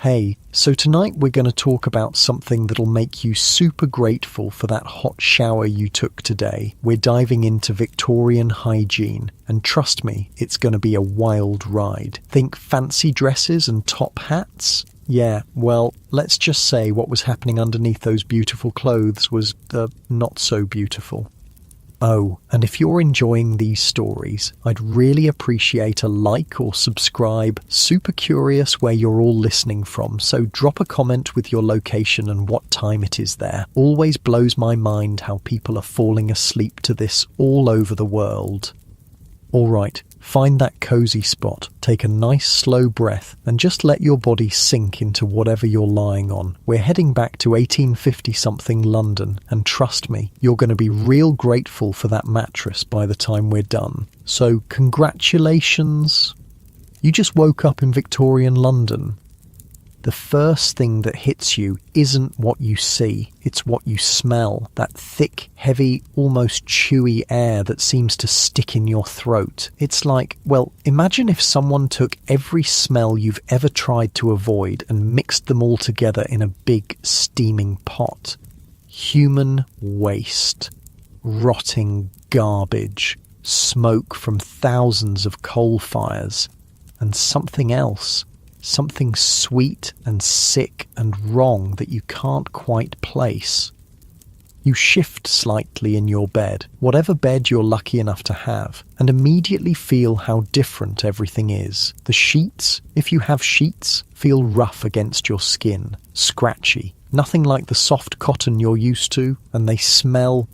Hey, so tonight we're going to talk about something that'll make you super grateful for that hot shower you took today. We're diving into Victorian hygiene, and trust me, it's going to be a wild ride. Think fancy dresses and top hats? Yeah, well, let's just say what was happening underneath those beautiful clothes was, not so beautiful. Oh, and if you're enjoying these stories, I'd really appreciate a like or subscribe. Super curious where you're all listening from, so drop a comment with your location and what time it is there. Always blows my mind how people are falling asleep to this all over the world. Alright, find that cozy spot, take a nice slow breath, and just let your body sink into whatever you're lying on. We're heading back to 1850-something London, and trust me, you're going to be real grateful for that mattress by the time we're done. So, congratulations! You just woke up in Victorian London. The first thing that hits you isn't what you see, it's what you smell. That thick, heavy, almost chewy air that seems to stick in your throat. It's like, well, imagine if someone took every smell you've ever tried to avoid and mixed them all together in a big, steaming pot. Human waste. Rotting garbage. Smoke from thousands of coal fires. And something else. Something sweet and sick and wrong that you can't quite place. You shift slightly in your bed, whatever bed you're lucky enough to have, and immediately feel how different everything is. The sheets, if you have sheets, feel rough against your skin, scratchy, nothing like the soft cotton you're used to, and they smell,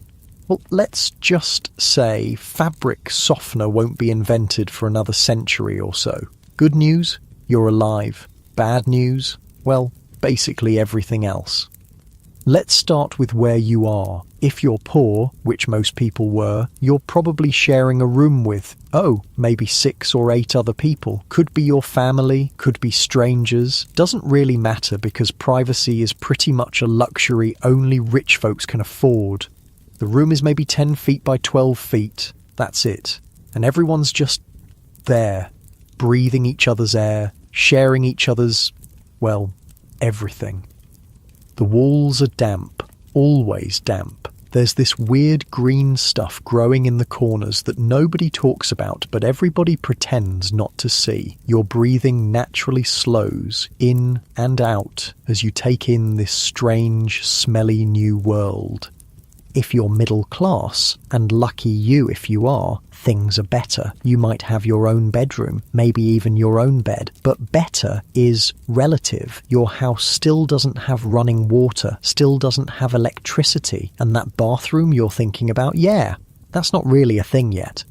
well, let's just say fabric softener won't be invented for another century or so. Good news? You're alive. Bad news? Well, basically everything else. Let's start with where you are. If you're poor, which most people were, you're probably sharing a room with, maybe 6 or 8 other people. Could be your family, could be strangers. Doesn't really matter because privacy is pretty much a luxury only rich folks can afford. The room is maybe 10 feet by 12 feet. That's it. And everyone's just there. Breathing each other's air, sharing each other's, well, everything. The walls are damp, always damp. There's this weird green stuff growing in the corners that nobody talks about, but everybody pretends not to see. Your breathing naturally slows in and out as you take in this strange, smelly new world. If you're middle class, and lucky you if you are, things are better. You might have your own bedroom, maybe even your own bed. But better is relative. Your house still doesn't have running water, still doesn't have electricity. And that bathroom you're thinking about, yeah, that's not really a thing yet.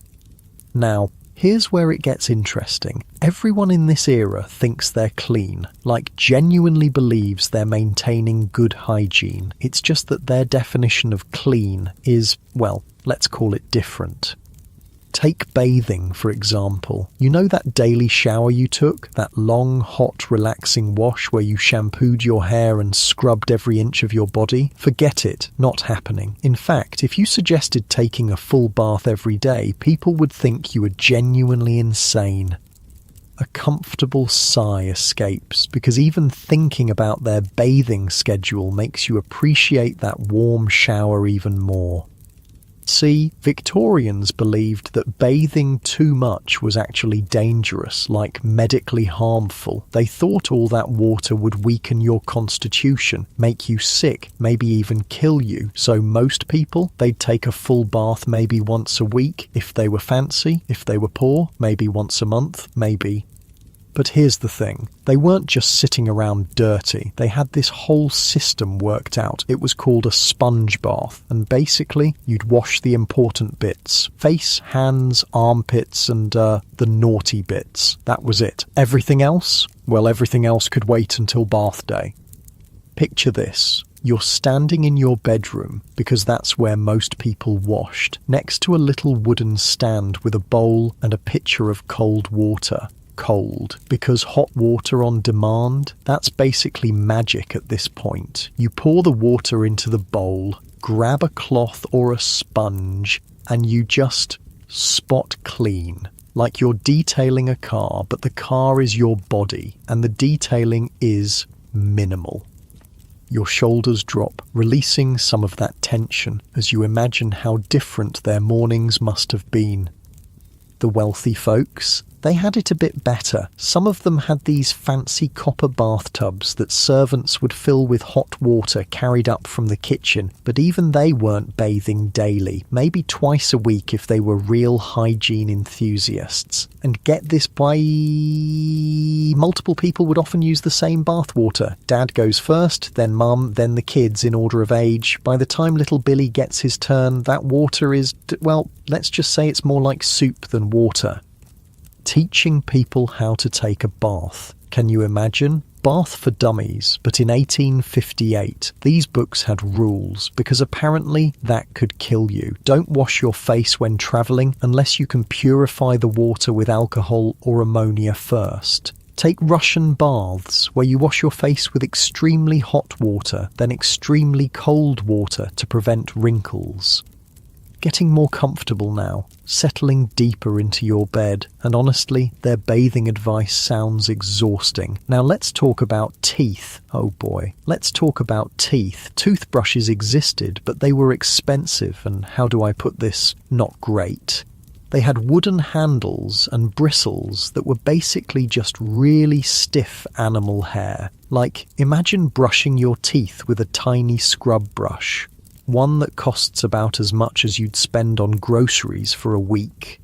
Now, here's where it gets interesting. Everyone in this era thinks they're clean, like genuinely believes they're maintaining good hygiene. It's just that their definition of clean is, well, let's call it different. Take bathing, for example. You know that daily shower you took? That long, hot, relaxing wash where you shampooed your hair and scrubbed every inch of your body? Forget it. Not happening. In fact, if you suggested taking a full bath every day, people would think you were genuinely insane. A comfortable sigh escapes because even thinking about their bathing schedule makes you appreciate that warm shower even more. See, Victorians believed that bathing too much was actually dangerous, like medically harmful. They thought all that water would weaken your constitution, make you sick, maybe even kill you. So most people, they'd take a full bath maybe once a week. If they were fancy, if they were poor, maybe once a month, maybe. But here's the thing, they weren't just sitting around dirty, they had this whole system worked out. It was called a sponge bath, and basically you'd wash the important bits. Face, hands, armpits, and the naughty bits. That was it. Everything else? Well, everything else could wait until bath day. Picture this. You're standing in your bedroom, because that's where most people washed, next to a little wooden stand with a bowl and a pitcher of cold water. Cold, because hot water on demand, that's basically magic at this point. You pour the water into the bowl, grab a cloth or a sponge, and you just spot clean. like you're detailing a car, but the car is your body, and the detailing is minimal. Your shoulders drop, releasing some of that tension as you imagine how different their mornings must have been. The wealthy folks, they had it a bit better. Some of them had these fancy copper bathtubs that servants would fill with hot water carried up from the kitchen, but even they weren't bathing daily, maybe twice a week if they were real hygiene enthusiasts. And get this, by multiple people would often use the same bath water. Dad goes first, then mum, then the kids in order of age. By the time little Billy gets his turn, that water is, well, let's just say it's more like soup than water. Teaching people how to take a bath. Can you imagine? Bath for Dummies, but in 1858. These books had rules, because apparently that could kill you. Don't wash your face when travelling unless you can purify the water with alcohol or ammonia first. Take Russian baths, where you wash your face with extremely hot water, then extremely cold water to prevent wrinkles. Getting more comfortable now, settling deeper into your bed, and honestly, their bathing advice sounds exhausting. Now let's talk about teeth. Oh boy, let's talk about teeth. Toothbrushes existed, but they were expensive, and how do I put this? Not great. They had wooden handles and bristles that were basically just really stiff animal hair. Like, imagine brushing your teeth with a tiny scrub brush. One that costs about as much as you'd spend on groceries for a week.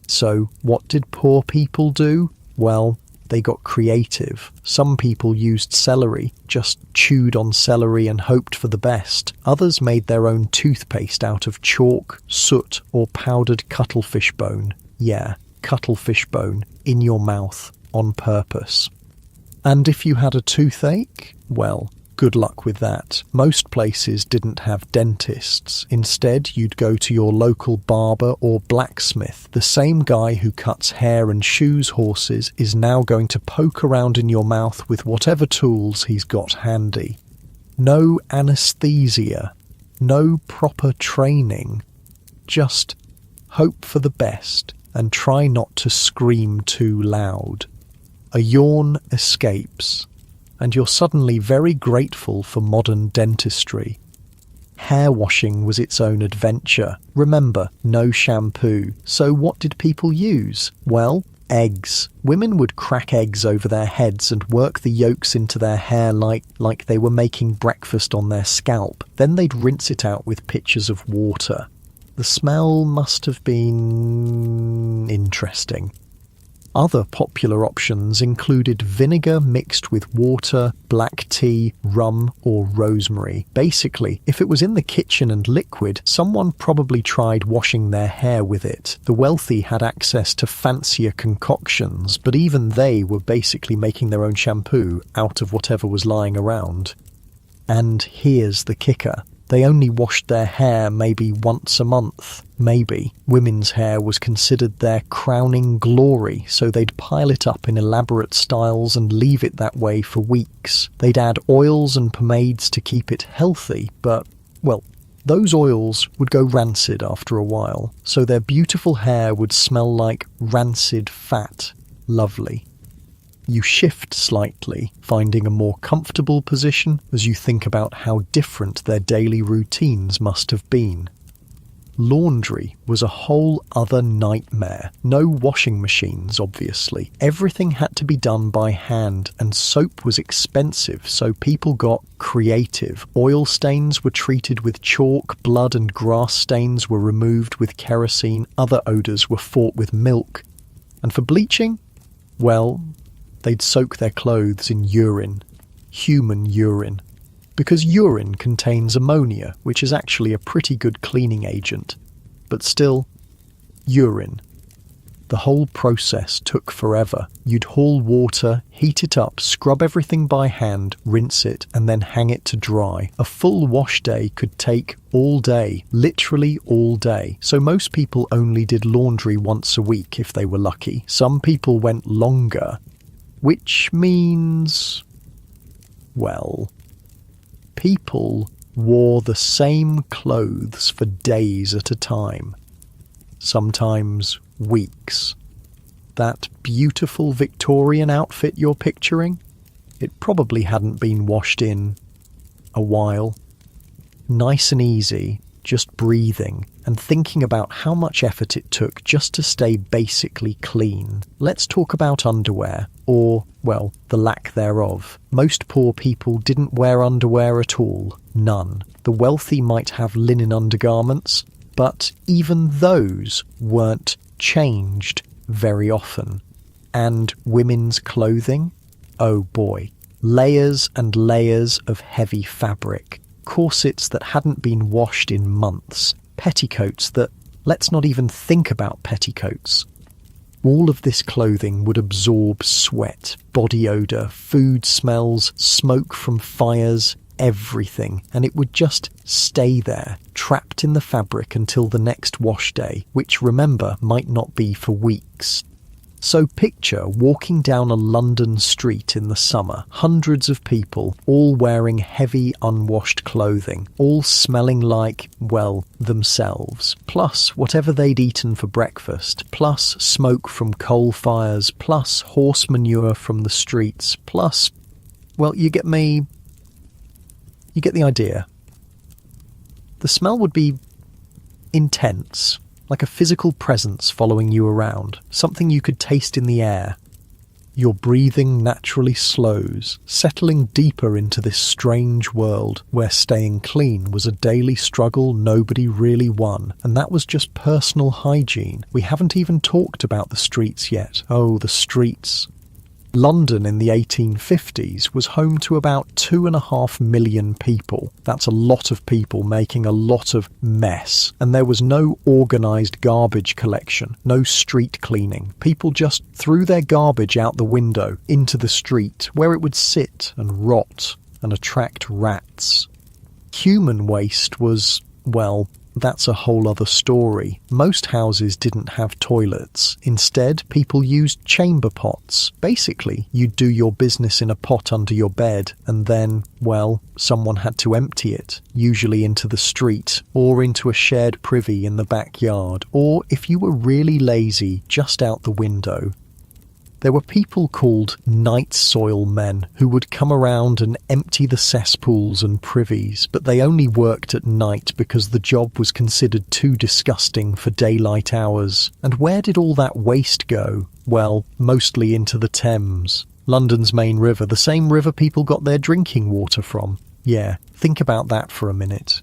So, what did poor people do? Well, they got creative. Some people used celery, just chewed on celery and hoped for the best. Others made their own toothpaste out of chalk, soot, or powdered cuttlefish bone. Yeah, cuttlefish bone, in your mouth, on purpose. And if you had a toothache, well, good luck with that. Most places didn't have dentists. Instead, you'd go to your local barber or blacksmith. The same guy who cuts hair and shoes horses is now going to poke around in your mouth with whatever tools he's got handy. No anesthesia. No proper training. Just hope for the best and try not to scream too loud. A yawn escapes, and you're suddenly very grateful for modern dentistry. Hair washing was its own adventure. Remember, no shampoo. So what did people use? Well, eggs. Women would crack eggs over their heads and work the yolks into their hair like they were making breakfast on their scalp. Then they'd rinse it out with pitchers of water. The smell must have been interesting. Other popular options included vinegar mixed with water, black tea, rum, or rosemary. Basically, if it was in the kitchen and liquid, someone probably tried washing their hair with it. The wealthy had access to fancier concoctions, but even they were basically making their own shampoo out of whatever was lying around. And here's the kicker. They only washed their hair maybe once a month. Maybe. Women's hair was considered their crowning glory, so they'd pile it up in elaborate styles and leave it that way for weeks. They'd add oils and pomades to keep it healthy, but, well, those oils would go rancid after a while, so their beautiful hair would smell like rancid fat. Lovely. You shift slightly, finding a more comfortable position as you think about how different their daily routines must have been. Laundry was a whole other nightmare. No washing machines, obviously. Everything had to be done by hand, and soap was expensive, so people got creative. Oil stains were treated with chalk, blood and grass stains were removed with kerosene, other odours were fought with milk. And for bleaching? Well, they'd soak their clothes in urine, human urine, because urine contains ammonia, which is actually a pretty good cleaning agent. But still, urine. The whole process took forever. You'd haul water, heat it up, scrub everything by hand, rinse it, and then hang it to dry. A full wash day could take all day, literally all day. So most people only did laundry once a week if they were lucky. Some people went longer, which means, well, people wore the same clothes for days at a time, sometimes weeks. that beautiful Victorian outfit you're picturing? It probably hadn't been washed in a while. Nice and easy, just breathing and thinking about how much effort it took just to stay basically clean. Let's talk about underwear, or, well, the lack thereof. Most poor people didn't wear underwear at all. None. The wealthy might have linen undergarments, but even those weren't changed very often. And women's clothing? Oh boy. Layers and layers of heavy fabric. Corsets that hadn't been washed in months. Petticoats that, let's not even think about petticoats. All of this clothing would absorb sweat, body odour, food smells, smoke from fires, everything, and it would just stay there, trapped in the fabric until the next wash day, which, remember, might not be for weeks. So picture walking down a London street in the summer, hundreds of people, all wearing heavy unwashed clothing, all smelling like, well, themselves, plus whatever they'd eaten for breakfast, plus smoke from coal fires, plus horse manure from the streets, plus, well, you get the idea. The smell would be intense. Like a physical presence following you around, something you could taste in the air. Your breathing naturally slows, settling deeper into this strange world where staying clean was a daily struggle nobody really won, and that was just personal hygiene. We haven't even talked about the streets yet. Oh, the streets. London in the 1850s was home to about 2.5 million people. That's a lot of people making a lot of mess. And there was no organised garbage collection, no street cleaning. People just threw their garbage out the window into the street, where it would sit and rot and attract rats. Human waste was, well, that's a whole other story. Most houses didn't have toilets. Instead, people used chamber pots. Basically, you'd do your business in a pot under your bed, and then, well, someone had to empty it, usually into the street, or into a shared privy in the backyard, or, if you were really lazy, just out the window. There were people called night soil men who would come around and empty the cesspools and privies, but they only worked at night because the job was considered too disgusting for daylight hours. And where did all that waste go? Well, mostly into the Thames, London's main river, the same river people got their drinking water from. Yeah, think about that for a minute.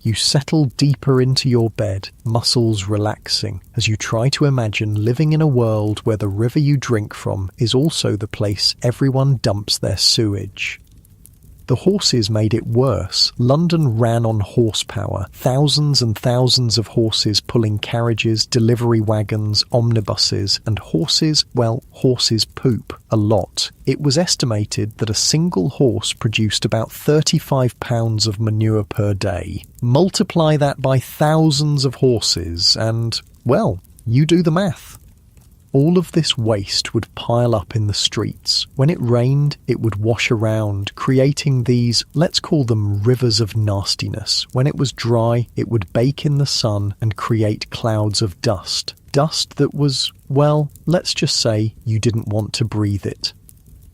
You settle deeper into your bed, muscles relaxing, as you try to imagine living in a world where the river you drink from is also the place everyone dumps their sewage. The horses made it worse. London ran on horsepower, thousands and thousands of horses pulling carriages, delivery wagons, omnibuses, and horses poop a lot. It was estimated that a single horse produced about 35 pounds of manure per day. Multiply that by thousands of horses and, well, you do the math. All of this waste would pile up in the streets. When it rained, it would wash around, creating these, let's call them rivers of nastiness. When it was dry, it would bake in the sun and create clouds of dust. Dust that was, well, let's just say you didn't want to breathe it.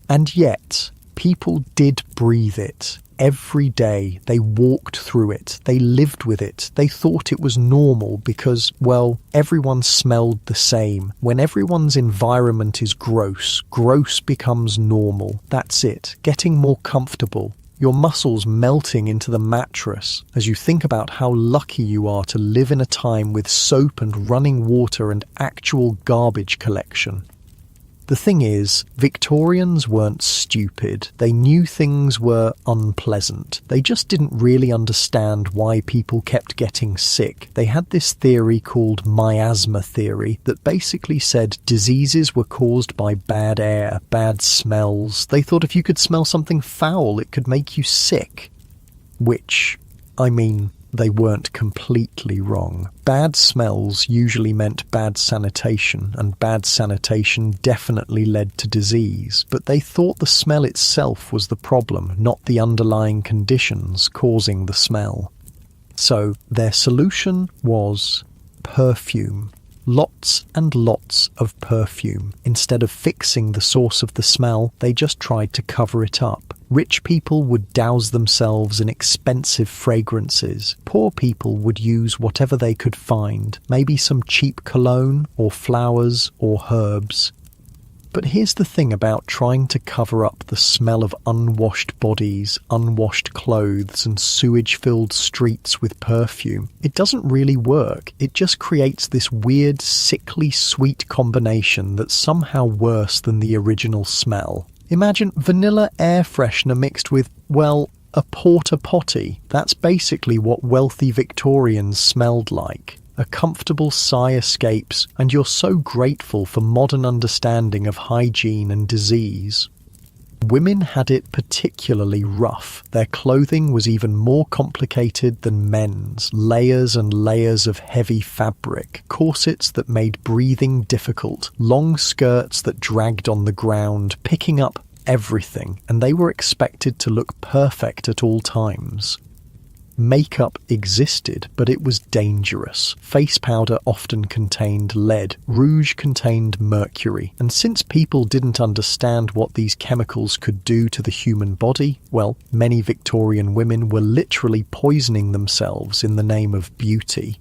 And yet, people did breathe it. Every day they walked through it, they lived with it, they thought it was normal because, well, everyone smelled the same. When everyone's environment is gross, gross becomes normal. That's it, getting more comfortable. Your muscles melting into the mattress as you think about how lucky you are to live in a time with soap and running water and actual garbage collection. The thing is, Victorians weren't stupid. They knew things were unpleasant. They just didn't really understand why people kept getting sick. They had this theory called miasma theory that basically said diseases were caused by bad air, bad smells. They thought if you could smell something foul, it could make you sick. Which, I mean, they weren't completely wrong. Bad smells usually meant bad sanitation, and bad sanitation definitely led to disease, but they thought the smell itself was the problem, not the underlying conditions causing the smell. So their solution was perfume. Lots and lots of perfume. Instead of fixing the source of the smell, they just tried to cover it up. Rich people would douse themselves in expensive fragrances. Poor people would use whatever they could find, maybe some cheap cologne or flowers or herbs. But here's the thing about trying to cover up the smell of unwashed bodies, unwashed clothes, and sewage-filled streets with perfume. It doesn't really work. It just creates this weird, sickly sweet combination that's somehow worse than the original smell. Imagine vanilla air freshener mixed with, well, a porta potty. That's basically what wealthy Victorians smelled like. A comfortable sigh escapes, and you're so grateful for modern understanding of hygiene and disease. Women had it particularly rough. Their clothing was even more complicated than men's. Layers and layers of heavy fabric, corsets that made breathing difficult, long skirts that dragged on the ground, picking up everything, and they were expected to look perfect at all times. Makeup existed, but it was dangerous. Face powder often contained lead, rouge contained mercury, and since people didn't understand what these chemicals could do to the human body, well, many Victorian women were literally poisoning themselves in the name of beauty.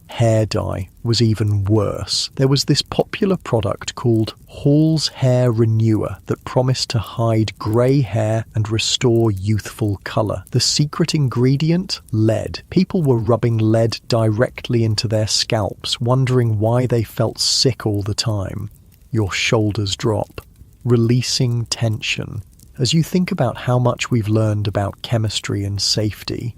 Hair dye was even worse. There was this popular product called Hall's Hair Renewer that promised to hide grey hair and restore youthful colour. The secret ingredient? Lead. People were rubbing lead directly into their scalps, wondering why they felt sick all the time. Your shoulders drop, releasing tension. As you think about how much we've learned about chemistry and safety.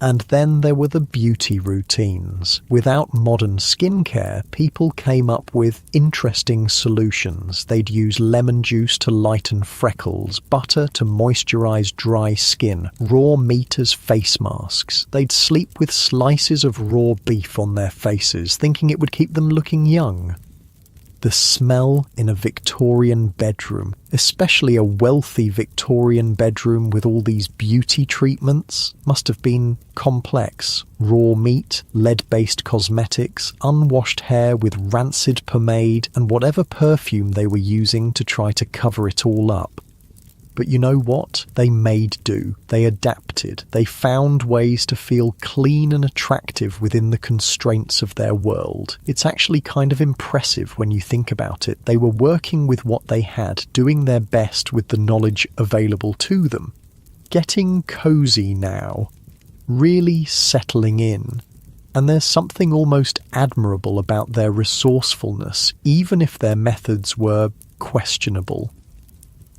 And then there were the beauty routines. Without modern skincare, people came up with interesting solutions. They'd use lemon juice to lighten freckles, butter to moisturize dry skin, raw meat as face masks. They'd sleep with slices of raw beef on their faces, thinking it would keep them looking young. The smell in a Victorian bedroom, especially a wealthy Victorian bedroom with all these beauty treatments, must have been complex. Raw meat, lead-based cosmetics, unwashed hair with rancid pomade, and whatever perfume they were using to try to cover it all up. But you know what? They made do. They adapted. They found ways to feel clean and attractive within the constraints of their world. It's actually kind of impressive when you think about it. They were working with what they had, doing their best with the knowledge available to them. Getting cozy now. Really settling in. And there's something almost admirable about their resourcefulness, even if their methods were questionable.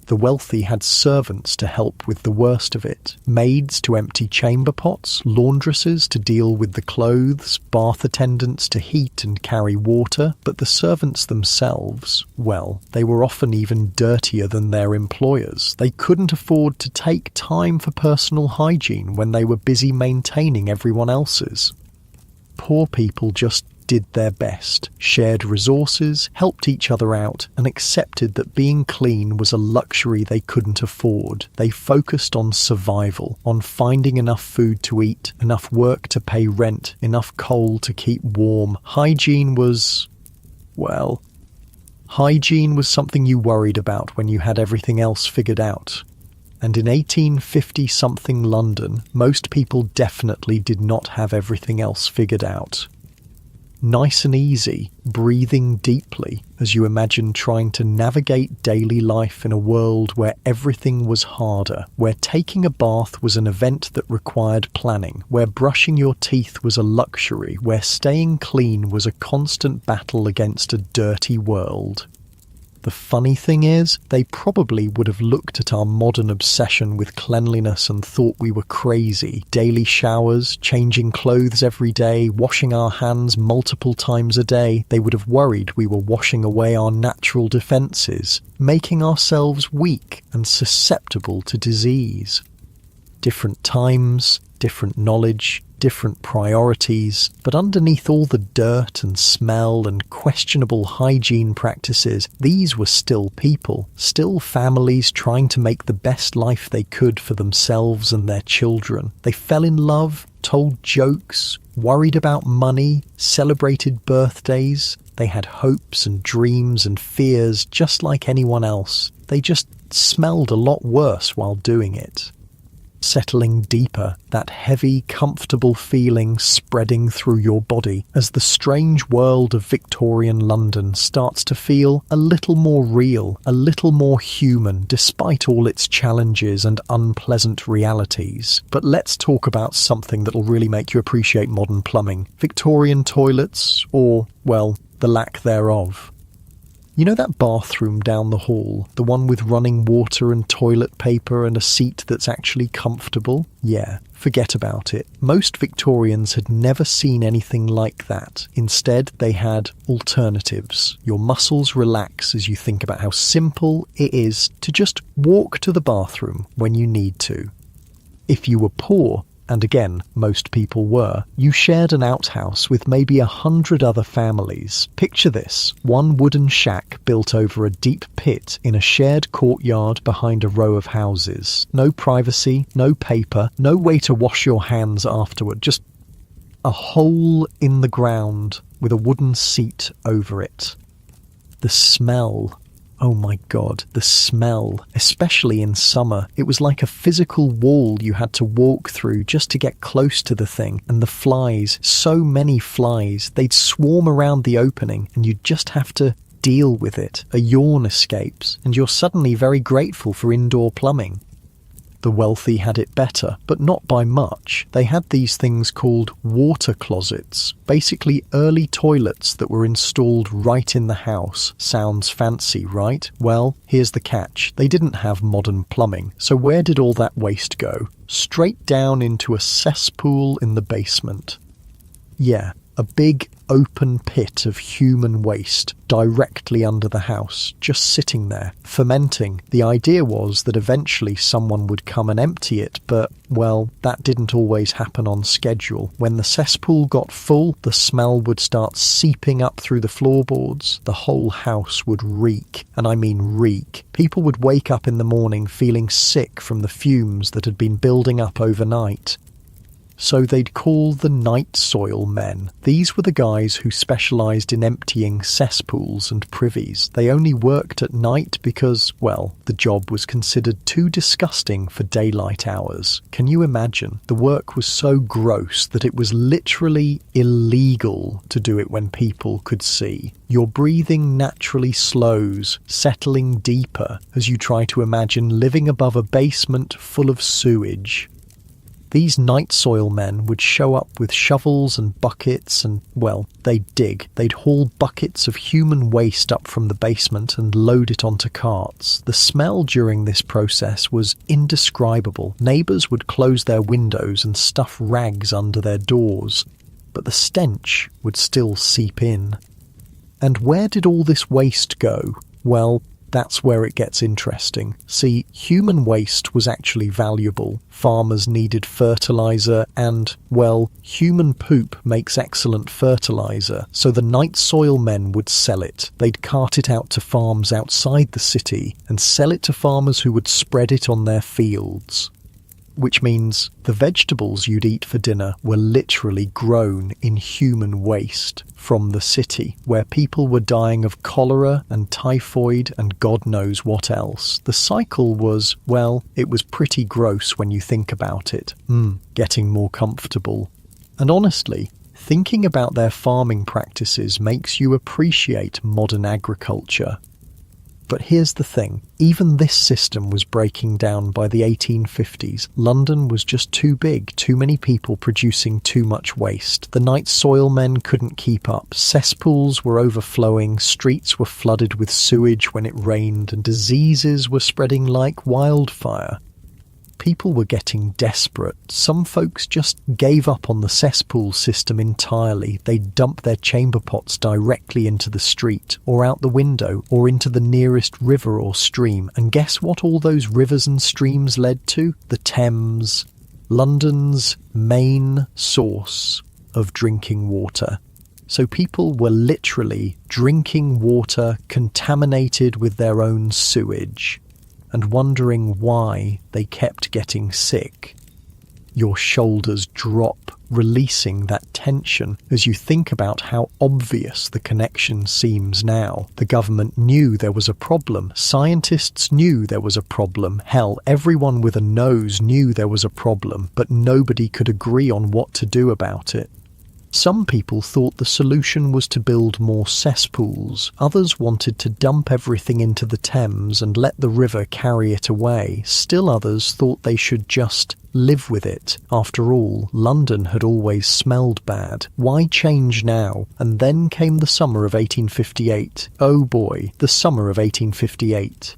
The wealthy had servants to help with the worst of it, maids to empty chamber pots, laundresses to deal with the clothes, bath attendants to heat and carry water, but the servants themselves, well, they were often even dirtier than their employers. They couldn't afford to take time for personal hygiene when they were busy maintaining everyone else's. Poor people just did their best, shared resources, helped each other out, and accepted that being clean was a luxury they couldn't afford. They focused on survival, on finding enough food to eat, enough work to pay rent, enough coal to keep warm. Hygiene was something you worried about when you had everything else figured out. And in 1850-something London, most people definitely did not have everything else figured out. Nice and easy, breathing deeply as you imagine trying to navigate daily life in a world where everything was harder, where taking a bath was an event that required planning, where brushing your teeth was a luxury, where staying clean was a constant battle against a dirty world. The funny thing is, they probably would have looked at our modern obsession with cleanliness and thought we were crazy. Daily showers, changing clothes every day, washing our hands multiple times a day. They would have worried we were washing away our natural defences, making ourselves weak and susceptible to disease. Different times, different knowledge, different priorities, but underneath all the dirt and smell and questionable hygiene practices, these were still people, still families trying to make the best life they could for themselves and their children. They fell in love, told jokes, worried about money, celebrated birthdays. They had hopes and dreams and fears just like anyone else. They just smelled a lot worse while doing it. Settling deeper, that heavy, comfortable feeling spreading through your body as the strange world of Victorian London starts to feel a little more real, a little more human, despite all its challenges and unpleasant realities. But let's talk about something that'll really make you appreciate modern plumbing. Victorian toilets, or, well, the lack thereof. You know that bathroom down the hall, the one with running water and toilet paper and a seat that's actually comfortable? Yeah, forget about it. Most Victorians had never seen anything like that. Instead, they had alternatives. Your muscles relax as you think about how simple it is to just walk to the bathroom when you need to. If you were poor, and again, most people were, you shared an outhouse with maybe 100 other families. Picture this, one wooden shack built over a deep pit in a shared courtyard behind a row of houses. No privacy, no paper, no way to wash your hands afterward, just a hole in the ground with a wooden seat over it. The smell. Oh my God, the smell, especially in summer. It was like a physical wall you had to walk through just to get close to the thing. And the flies, so many flies, they'd swarm around the opening and you'd just have to deal with it. A yawn escapes and you're suddenly very grateful for indoor plumbing. The wealthy had it better, but not by much. They had these things called water closets, basically early toilets that were installed right in the house. Sounds fancy, right? Well, here's the catch. They didn't have modern plumbing, so where did all that waste go? Straight down into a cesspool in the basement. Yeah, a big open pit of human waste directly under the house, just sitting there, fermenting. The idea was that eventually someone would come and empty it, but, well, that didn't always happen on schedule. When the cesspool got full, the smell would start seeping up through the floorboards. The whole house would reek, and I mean reek. People would wake up in the morning feeling sick from the fumes that had been building up overnight. So they'd call the night soil men. These were the guys who specialised in emptying cesspools and privies. They only worked at night because, well, the job was considered too disgusting for daylight hours. Can you imagine? The work was so gross that it was literally illegal to do it when people could see. Your breathing naturally slows, settling deeper as you try to imagine living above a basement full of sewage. These night soil men would show up with shovels and buckets and, well, they'd dig. They'd haul buckets of human waste up from the basement and load it onto carts. The smell during this process was indescribable. Neighbours would close their windows and stuff rags under their doors, but the stench would still seep in. And where did all this waste go? Well, that's where it gets interesting. See, human waste was actually valuable. Farmers needed fertiliser and, well, human poop makes excellent fertiliser, so the night soil men would sell it. They'd cart it out to farms outside the city and sell it to farmers who would spread it on their fields. Which means the vegetables you'd eat for dinner were literally grown in human waste from the city, where people were dying of cholera and typhoid and God knows what else. The cycle was, well, it was pretty gross when you think about it. Getting more comfortable. And honestly, thinking about their farming practices makes you appreciate modern agriculture. But here's the thing, even this system was breaking down by the 1850s. London was just too big, too many people producing too much waste. The night soil men couldn't keep up. Cesspools were overflowing, streets were flooded with sewage when it rained, and diseases were spreading like wildfire. People were getting desperate. Some folks just gave up on the cesspool system entirely. They'd dump their chamber pots directly into the street, or out the window, or into the nearest river or stream. And guess what all those rivers and streams led to? The Thames, London's main source of drinking water. So people were literally drinking water contaminated with their own sewage, and wondering why they kept getting sick. Your shoulders drop, releasing that tension as you think about how obvious the connection seems now. The government knew there was a problem. Scientists knew there was a problem. Hell, everyone with a nose knew there was a problem, but nobody could agree on what to do about it. Some people thought the solution was to build more cesspools. Others wanted to dump everything into the Thames and let the river carry it away. Still others thought they should just live with it. After all, London had always smelled bad. Why change now? And then came the summer of 1858. Oh boy, the summer of 1858.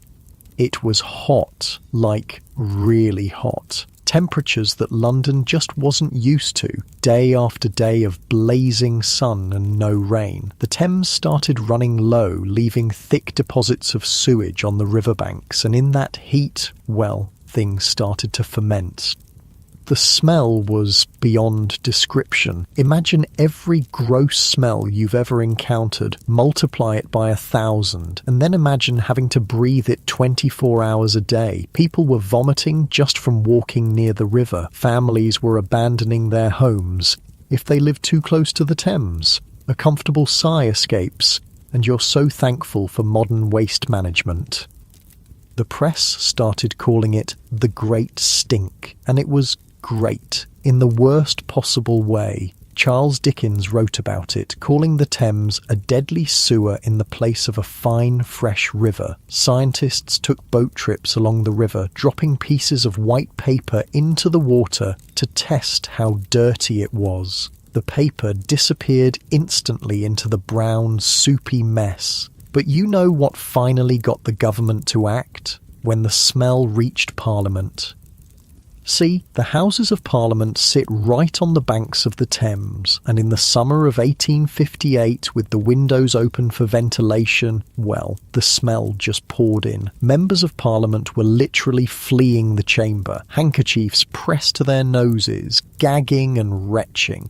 It was hot, like really hot. Temperatures that London just wasn't used to. Day after day of blazing sun and no rain. The Thames started running low, leaving thick deposits of sewage on the riverbanks, and in that heat, well, things started to ferment. The smell was beyond description. Imagine every gross smell you've ever encountered, multiply it by 1,000, and then imagine having to breathe it 24 hours a day. People were vomiting just from walking near the river. Families were abandoning their homes. If they lived too close to the Thames, a comfortable sigh escapes, and you're so thankful for modern waste management. The press started calling it the Great Stink, and it was great, in the worst possible way. Charles Dickens wrote about it, calling the Thames a deadly sewer in the place of a fine, fresh river. Scientists took boat trips along the river, dropping pieces of white paper into the water to test how dirty it was. The paper disappeared instantly into the brown, soupy mess. But you know what finally got the government to act? When the smell reached Parliament. See, the Houses of Parliament sit right on the banks of the Thames, and in the summer of 1858, with the windows open for ventilation, well, the smell just poured in. Members of Parliament were literally fleeing the chamber, handkerchiefs pressed to their noses, gagging and retching.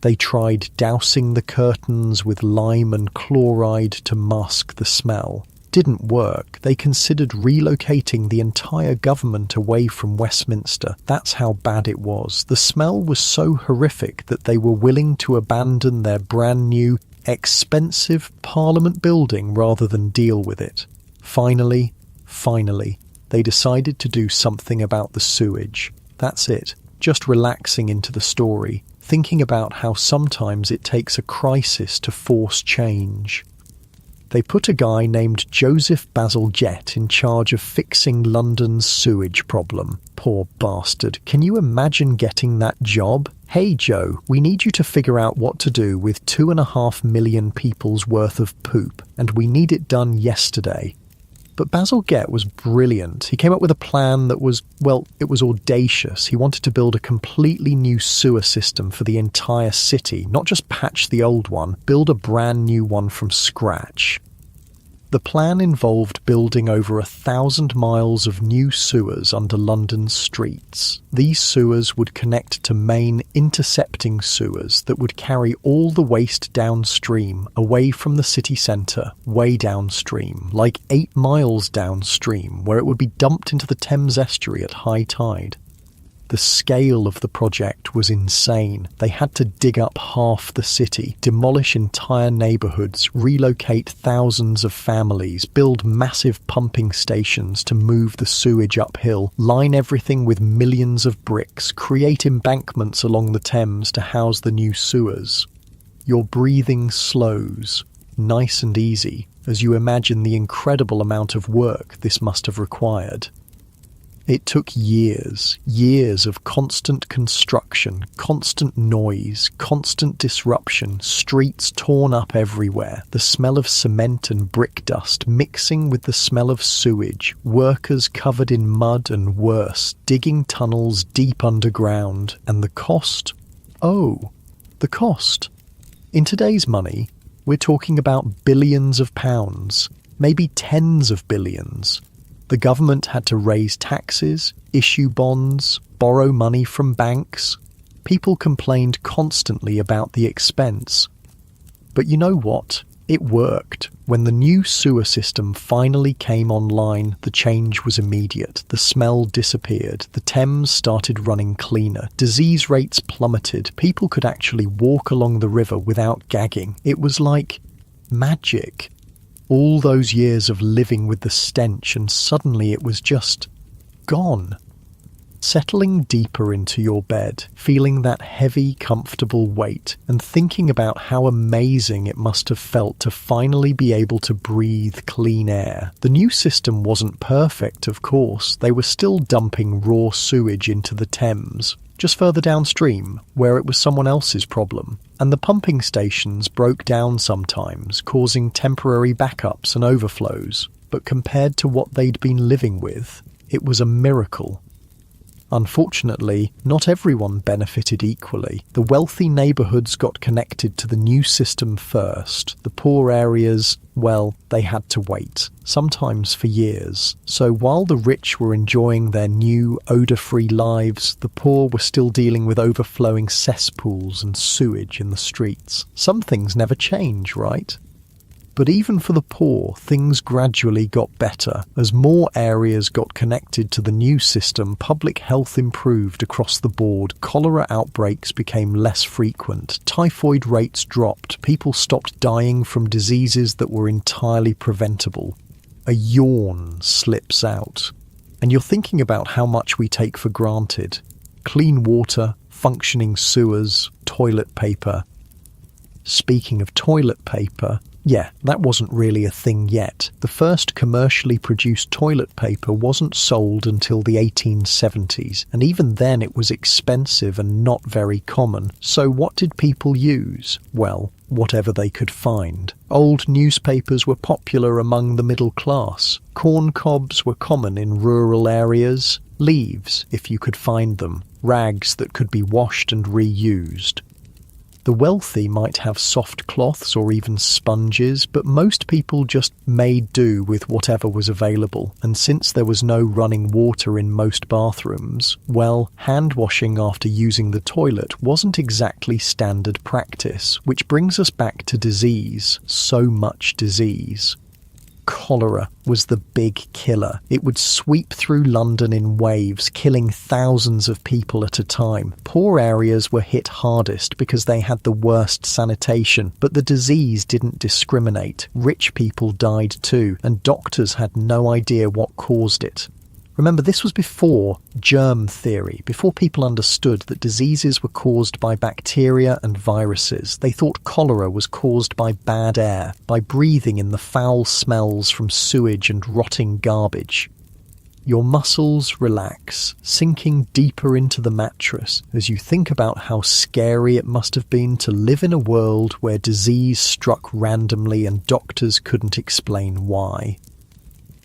They tried dousing the curtains with lime and chloride to mask the smell. Didn't work. They considered relocating the entire government away from Westminster. That's how bad it was. The smell was so horrific that they were willing to abandon their brand new, expensive Parliament building rather than deal with it. Finally, they decided to do something about the sewage. That's it. Just relaxing into the story, thinking about how sometimes it takes a crisis to force change. They put a guy named Joseph Basil Jett in charge of fixing London's sewage problem. Poor bastard. Can you imagine getting that job? Hey Joe, we need you to figure out what to do with 2.5 million people's worth of poop, and we need it done yesterday. But Basil Jett was brilliant. He came up with a plan that was, well, it was audacious. He wanted to build a completely new sewer system for the entire city, not just patch the old one, build a brand new one from scratch. The plan involved building over 1,000 miles of new sewers under London's streets. These sewers would connect to main intercepting sewers that would carry all the waste downstream, away from the city centre, way downstream, like 8 miles downstream, where it would be dumped into the Thames estuary at high tide. The scale of the project was insane. They had to dig up half the city, demolish entire neighbourhoods, relocate thousands of families, build massive pumping stations to move the sewage uphill, line everything with millions of bricks, create embankments along the Thames to house the new sewers. Your breathing slows, nice and easy, as you imagine the incredible amount of work this must have required. It took years of constant construction, constant noise, constant disruption, streets torn up everywhere, the smell of cement and brick dust mixing with the smell of sewage, workers covered in mud and worse, digging tunnels deep underground, and the cost? Oh, the cost. In today's money, we're talking about billions of pounds, maybe tens of billions. The government had to raise taxes, issue bonds, borrow money from banks. People complained constantly about the expense. But you know what? It worked. When the new sewer system finally came online, the change was immediate. The smell disappeared. The Thames started running cleaner. Disease rates plummeted. People could actually walk along the river without gagging. It was like magic. All those years of living with the stench, and suddenly it was just gone. Settling deeper into your bed, feeling that heavy, comfortable weight, and thinking about how amazing it must have felt to finally be able to breathe clean air. The new system wasn't perfect, of course. They were still dumping raw sewage into the Thames, just further downstream, where it was someone else's problem. And the pumping stations broke down sometimes, causing temporary backups and overflows. But compared to what they'd been living with, it was a miracle. Unfortunately, not everyone benefited equally. The wealthy neighbourhoods got connected to the new system first. The poor areas, well, they had to wait, sometimes for years. So while the rich were enjoying their new, odour-free lives, the poor were still dealing with overflowing cesspools and sewage in the streets. Some things never change, right? But even for the poor, things gradually got better. As more areas got connected to the new system, public health improved across the board. Cholera outbreaks became less frequent. Typhoid rates dropped. People stopped dying from diseases that were entirely preventable. A yawn slips out. And you're thinking about how much we take for granted. Clean water, functioning sewers, toilet paper. Speaking of toilet paper, yeah, that wasn't really a thing yet. The first commercially produced toilet paper wasn't sold until the 1870s, and even then it was expensive and not very common. So what did people use? Well, whatever they could find. Old newspapers were popular among the middle class. Corn cobs were common in rural areas. Leaves, if you could find them. Rags that could be washed and reused. The wealthy might have soft cloths or even sponges, but most people just made do with whatever was available. And since there was no running water in most bathrooms, well, hand washing after using the toilet wasn't exactly standard practice, which brings us back to disease. So much disease. Cholera was the big killer. It would sweep through London in waves, killing thousands of people at a time. Poor areas were hit hardest because they had the worst sanitation, but the disease didn't discriminate. Rich people died too, and doctors had no idea what caused it. Remember, this was before germ theory, before people understood that diseases were caused by bacteria and viruses. They thought cholera was caused by bad air, by breathing in the foul smells from sewage and rotting garbage. Your muscles relax, sinking deeper into the mattress as you think about how scary it must have been to live in a world where disease struck randomly and doctors couldn't explain why.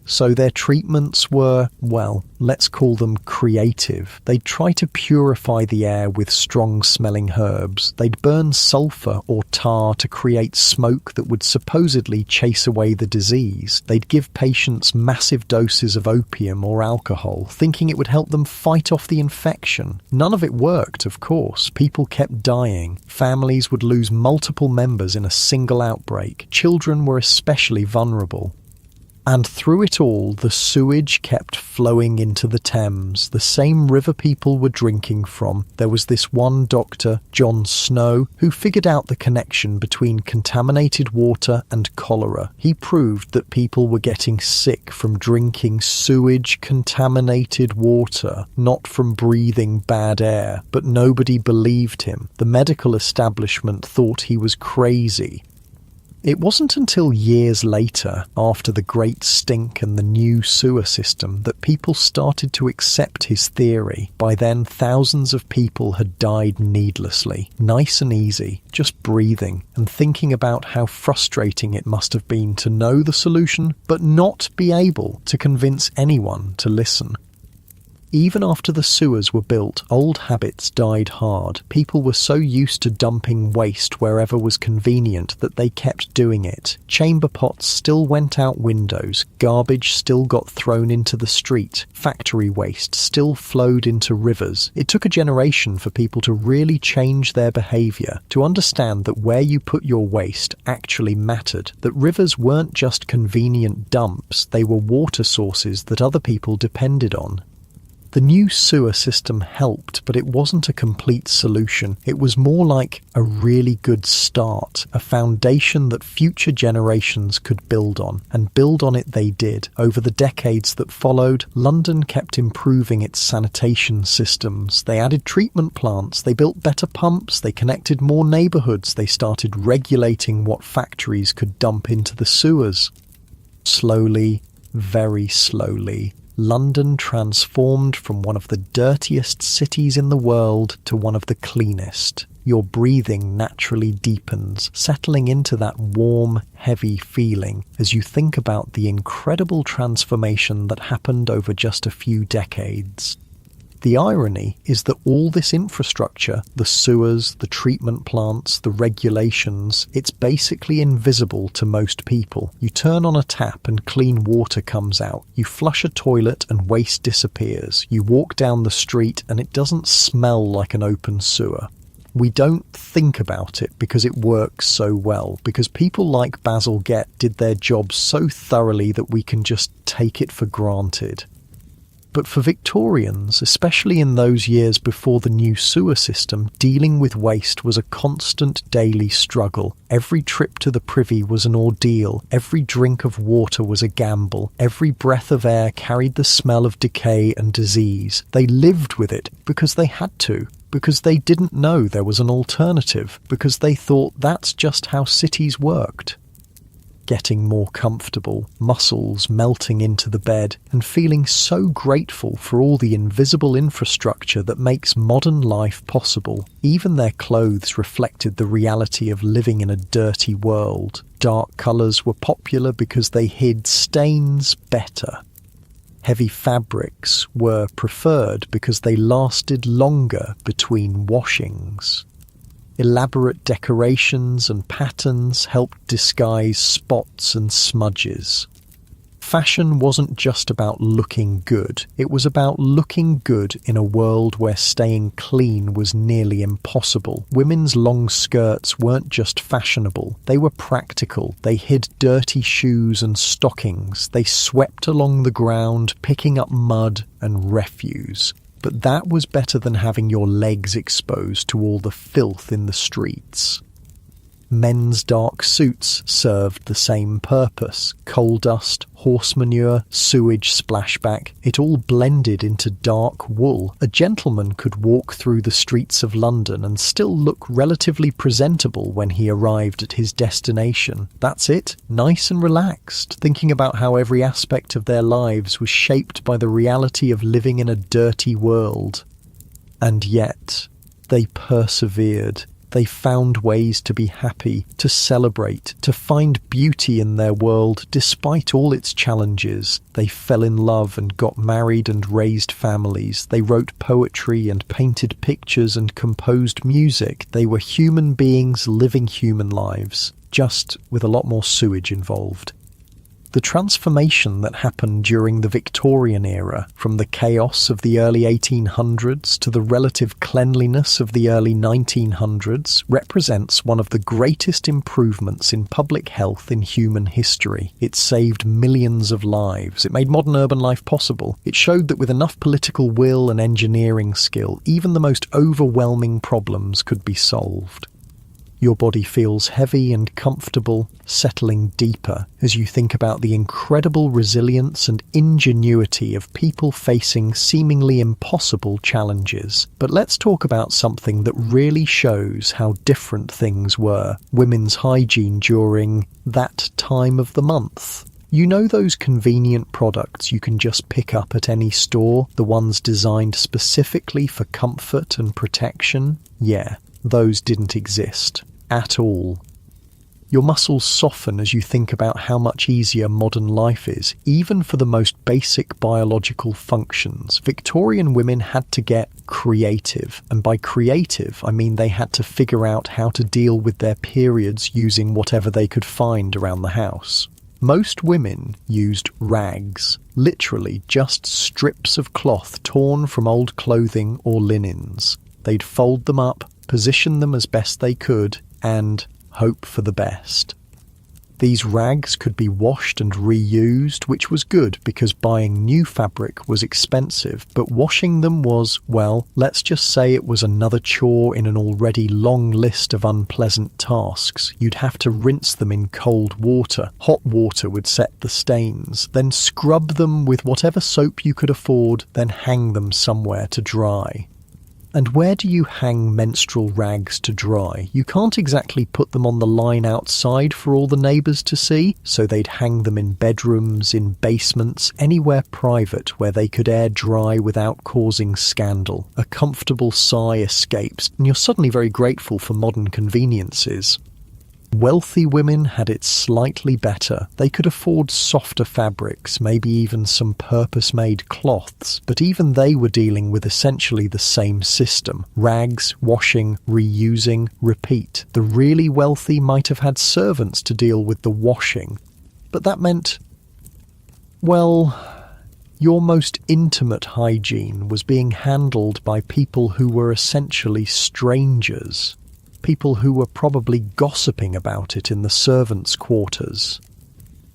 So their treatments were, well, let's call them creative. They'd try to purify the air with strong-smelling herbs. They'd burn sulfur or tar to create smoke that would supposedly chase away the disease. They'd give patients massive doses of opium or alcohol, thinking it would help them fight off the infection. None of it worked, of course. People kept dying. Families would lose multiple members in a single outbreak. Children were especially vulnerable. And through it all, the sewage kept flowing into the Thames, the same river people were drinking from. There was this one doctor, John Snow, who figured out the connection between contaminated water and cholera. He proved that people were getting sick from drinking sewage-contaminated water, not from breathing bad air. But nobody believed him. The medical establishment thought he was crazy. It wasn't until years later, after the Great Stink and the new sewer system, that people started to accept his theory. By then, thousands of people had died needlessly, nice and easy, just breathing, and thinking about how frustrating it must have been to know the solution, but not be able to convince anyone to listen. Even after the sewers were built, old habits died hard. People were so used to dumping waste wherever was convenient that they kept doing it. Chamber pots still went out windows, garbage still got thrown into the street, factory waste still flowed into rivers. It took a generation for people to really change their behaviour, to understand that where you put your waste actually mattered, that rivers weren't just convenient dumps, they were water sources that other people depended on. The new sewer system helped, but it wasn't a complete solution. It was more like a really good start, a foundation that future generations could build on, and build on it they did. Over the decades that followed, London kept improving its sanitation systems. They added treatment plants, they built better pumps, they connected more neighbourhoods, they started regulating what factories could dump into the sewers. Slowly, very slowly, London transformed from one of the dirtiest cities in the world to one of the cleanest. Your breathing naturally deepens, settling into that warm, heavy feeling as you think about the incredible transformation that happened over just a few decades. The irony is that all this infrastructure, the sewers, the treatment plants, the regulations, it's basically invisible to most people. You turn on a tap and clean water comes out. You flush a toilet and waste disappears. You walk down the street and it doesn't smell like an open sewer. We don't think about it because it works so well, because people like Bazalgette did their job so thoroughly that we can just take it for granted. But for Victorians, especially in those years before the new sewer system, dealing with waste was a constant daily struggle. Every trip to the privy was an ordeal. Every drink of water was a gamble. Every breath of air carried the smell of decay and disease. They lived with it because they had to, because they didn't know there was an alternative, because they thought that's just how cities worked. Getting more comfortable, muscles melting into the bed, and feeling so grateful for all the invisible infrastructure that makes modern life possible. Even their clothes reflected the reality of living in a dirty world. Dark colours were popular because they hid stains better. Heavy fabrics were preferred because they lasted longer between washings. Elaborate decorations and patterns helped disguise spots and smudges. Fashion wasn't just about looking good, it was about looking good in a world where staying clean was nearly impossible. Women's long skirts weren't just fashionable, they were practical. They hid dirty shoes and stockings. They swept along the ground, picking up mud and refuse. But that was better than having your legs exposed to all the filth in the streets. Men's dark suits served the same purpose. Coal dust, horse manure, sewage splashback, it all blended into dark wool. A gentleman could walk through the streets of London and still look relatively presentable when he arrived at his destination. That's it, nice and relaxed, thinking about how every aspect of their lives was shaped by the reality of living in a dirty world. And yet, they persevered. They found ways to be happy, to celebrate, to find beauty in their world despite all its challenges. They fell in love and got married and raised families. They wrote poetry and painted pictures and composed music. They were human beings living human lives, just with a lot more sewage involved. The transformation that happened during the Victorian era, from the chaos of the early 1800s to the relative cleanliness of the early 1900s, represents one of the greatest improvements in public health in human history. It saved millions of lives. It made modern urban life possible. It showed that with enough political will and engineering skill, even the most overwhelming problems could be solved. Your body feels heavy and comfortable, settling deeper as you think about the incredible resilience and ingenuity of people facing seemingly impossible challenges. But let's talk about something that really shows how different things were: women's hygiene during that time of the month. You know those convenient products you can just pick up at any store, the ones designed specifically for comfort and protection? Yeah. Those didn't exist at all. Your muscles soften as you think about how much easier modern life is, even for the most basic biological functions. Victorian women had to get creative, and by creative, I mean they had to figure out how to deal with their periods using whatever they could find around the house. Most women used rags, literally just strips of cloth torn from old clothing or linens. They'd fold them up, position them as best they could, and hope for the best. These rags could be washed and reused, which was good because buying new fabric was expensive, but washing them was, well, let's just say it was another chore in an already long list of unpleasant tasks. You'd have to rinse them in cold water. Hot water would set the stains, then scrub them with whatever soap you could afford, then hang them somewhere to dry. And where do you hang menstrual rags to dry? You can't exactly put them on the line outside for all the neighbours to see, so they'd hang them in bedrooms, in basements, anywhere private where they could air dry without causing scandal. A comfortable sigh escapes, and you're suddenly very grateful for modern conveniences. Wealthy women had it slightly better. They could afford softer fabrics, maybe even some purpose-made cloths, but even they were dealing with essentially the same system. Rags, washing, reusing, repeat. The really wealthy might have had servants to deal with the washing, but that meant, well, your most intimate hygiene was being handled by people who were essentially strangers. People who were probably gossiping about it in the servants' quarters.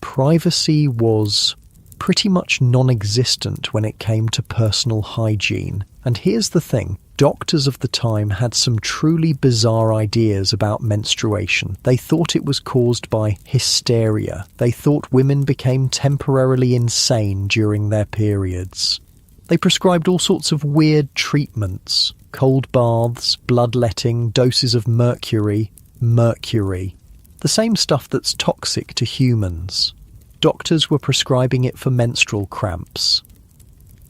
Privacy was pretty much non-existent when it came to personal hygiene. And here's the thing, doctors of the time had some truly bizarre ideas about menstruation. They thought it was caused by hysteria. They thought women became temporarily insane during their periods. They prescribed all sorts of weird treatments. Cold baths, bloodletting, doses of mercury. The same stuff that's toxic to humans. Doctors were prescribing it for menstrual cramps.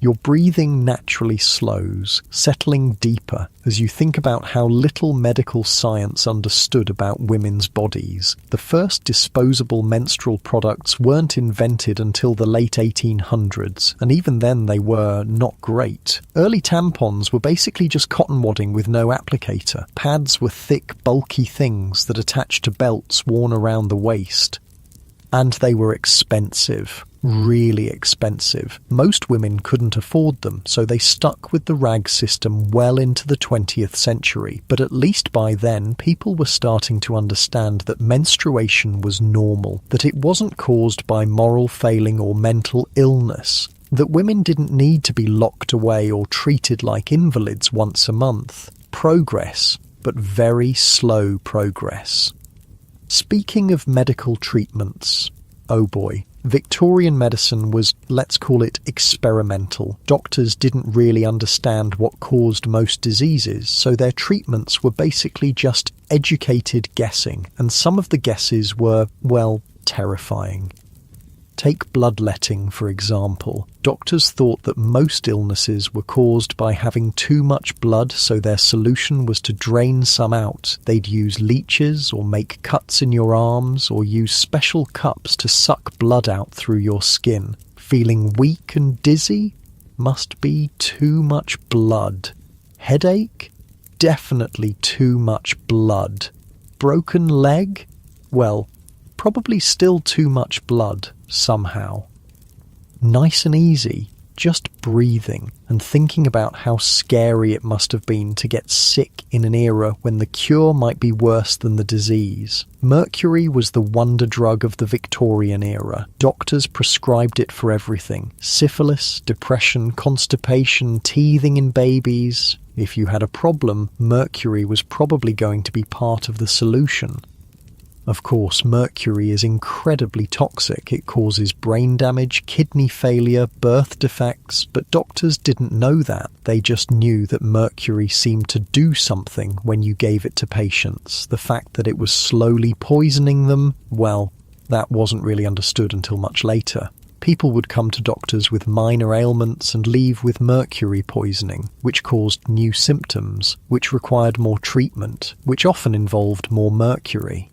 Your breathing naturally slows, settling deeper as you think about how little medical science understood about women's bodies. The first disposable menstrual products weren't invented until the late 1800s, and even then they were not great. Early tampons were basically just cotton wadding with no applicator. Pads were thick, bulky things that attached to belts worn around the waist. And they were expensive. Really expensive. Most women couldn't afford them, so they stuck with the rag system well into the 20th century. But at least by then, people were starting to understand that menstruation was normal, that it wasn't caused by moral failing or mental illness, that women didn't need to be locked away or treated like invalids once a month. Progress, but very slow progress. Speaking of medical treatments, oh boy. Victorian medicine was, let's call it, experimental. Doctors didn't really understand what caused most diseases, so their treatments were basically just educated guessing, and some of the guesses were, well, terrifying. Take bloodletting, for example. Doctors thought that most illnesses were caused by having too much blood, so their solution was to drain some out. They'd use leeches or make cuts in your arms or use special cups to suck blood out through your skin. Feeling weak and dizzy? Must be too much blood. Headache? Definitely too much blood. Broken leg? Well, probably still too much blood. Somehow. Nice and easy, just breathing and thinking about how scary it must have been to get sick in an era when the cure might be worse than the disease. Mercury was the wonder drug of the Victorian era. Doctors prescribed it for everything. Syphilis, depression, constipation, teething in babies. If you had a problem, mercury was probably going to be part of the solution. Of course, mercury is incredibly toxic. It causes brain damage, kidney failure, birth defects, but doctors didn't know that. They just knew that mercury seemed to do something when you gave it to patients. The fact that it was slowly poisoning them, well, that wasn't really understood until much later. People would come to doctors with minor ailments and leave with mercury poisoning, which caused new symptoms, which required more treatment, which often involved more mercury.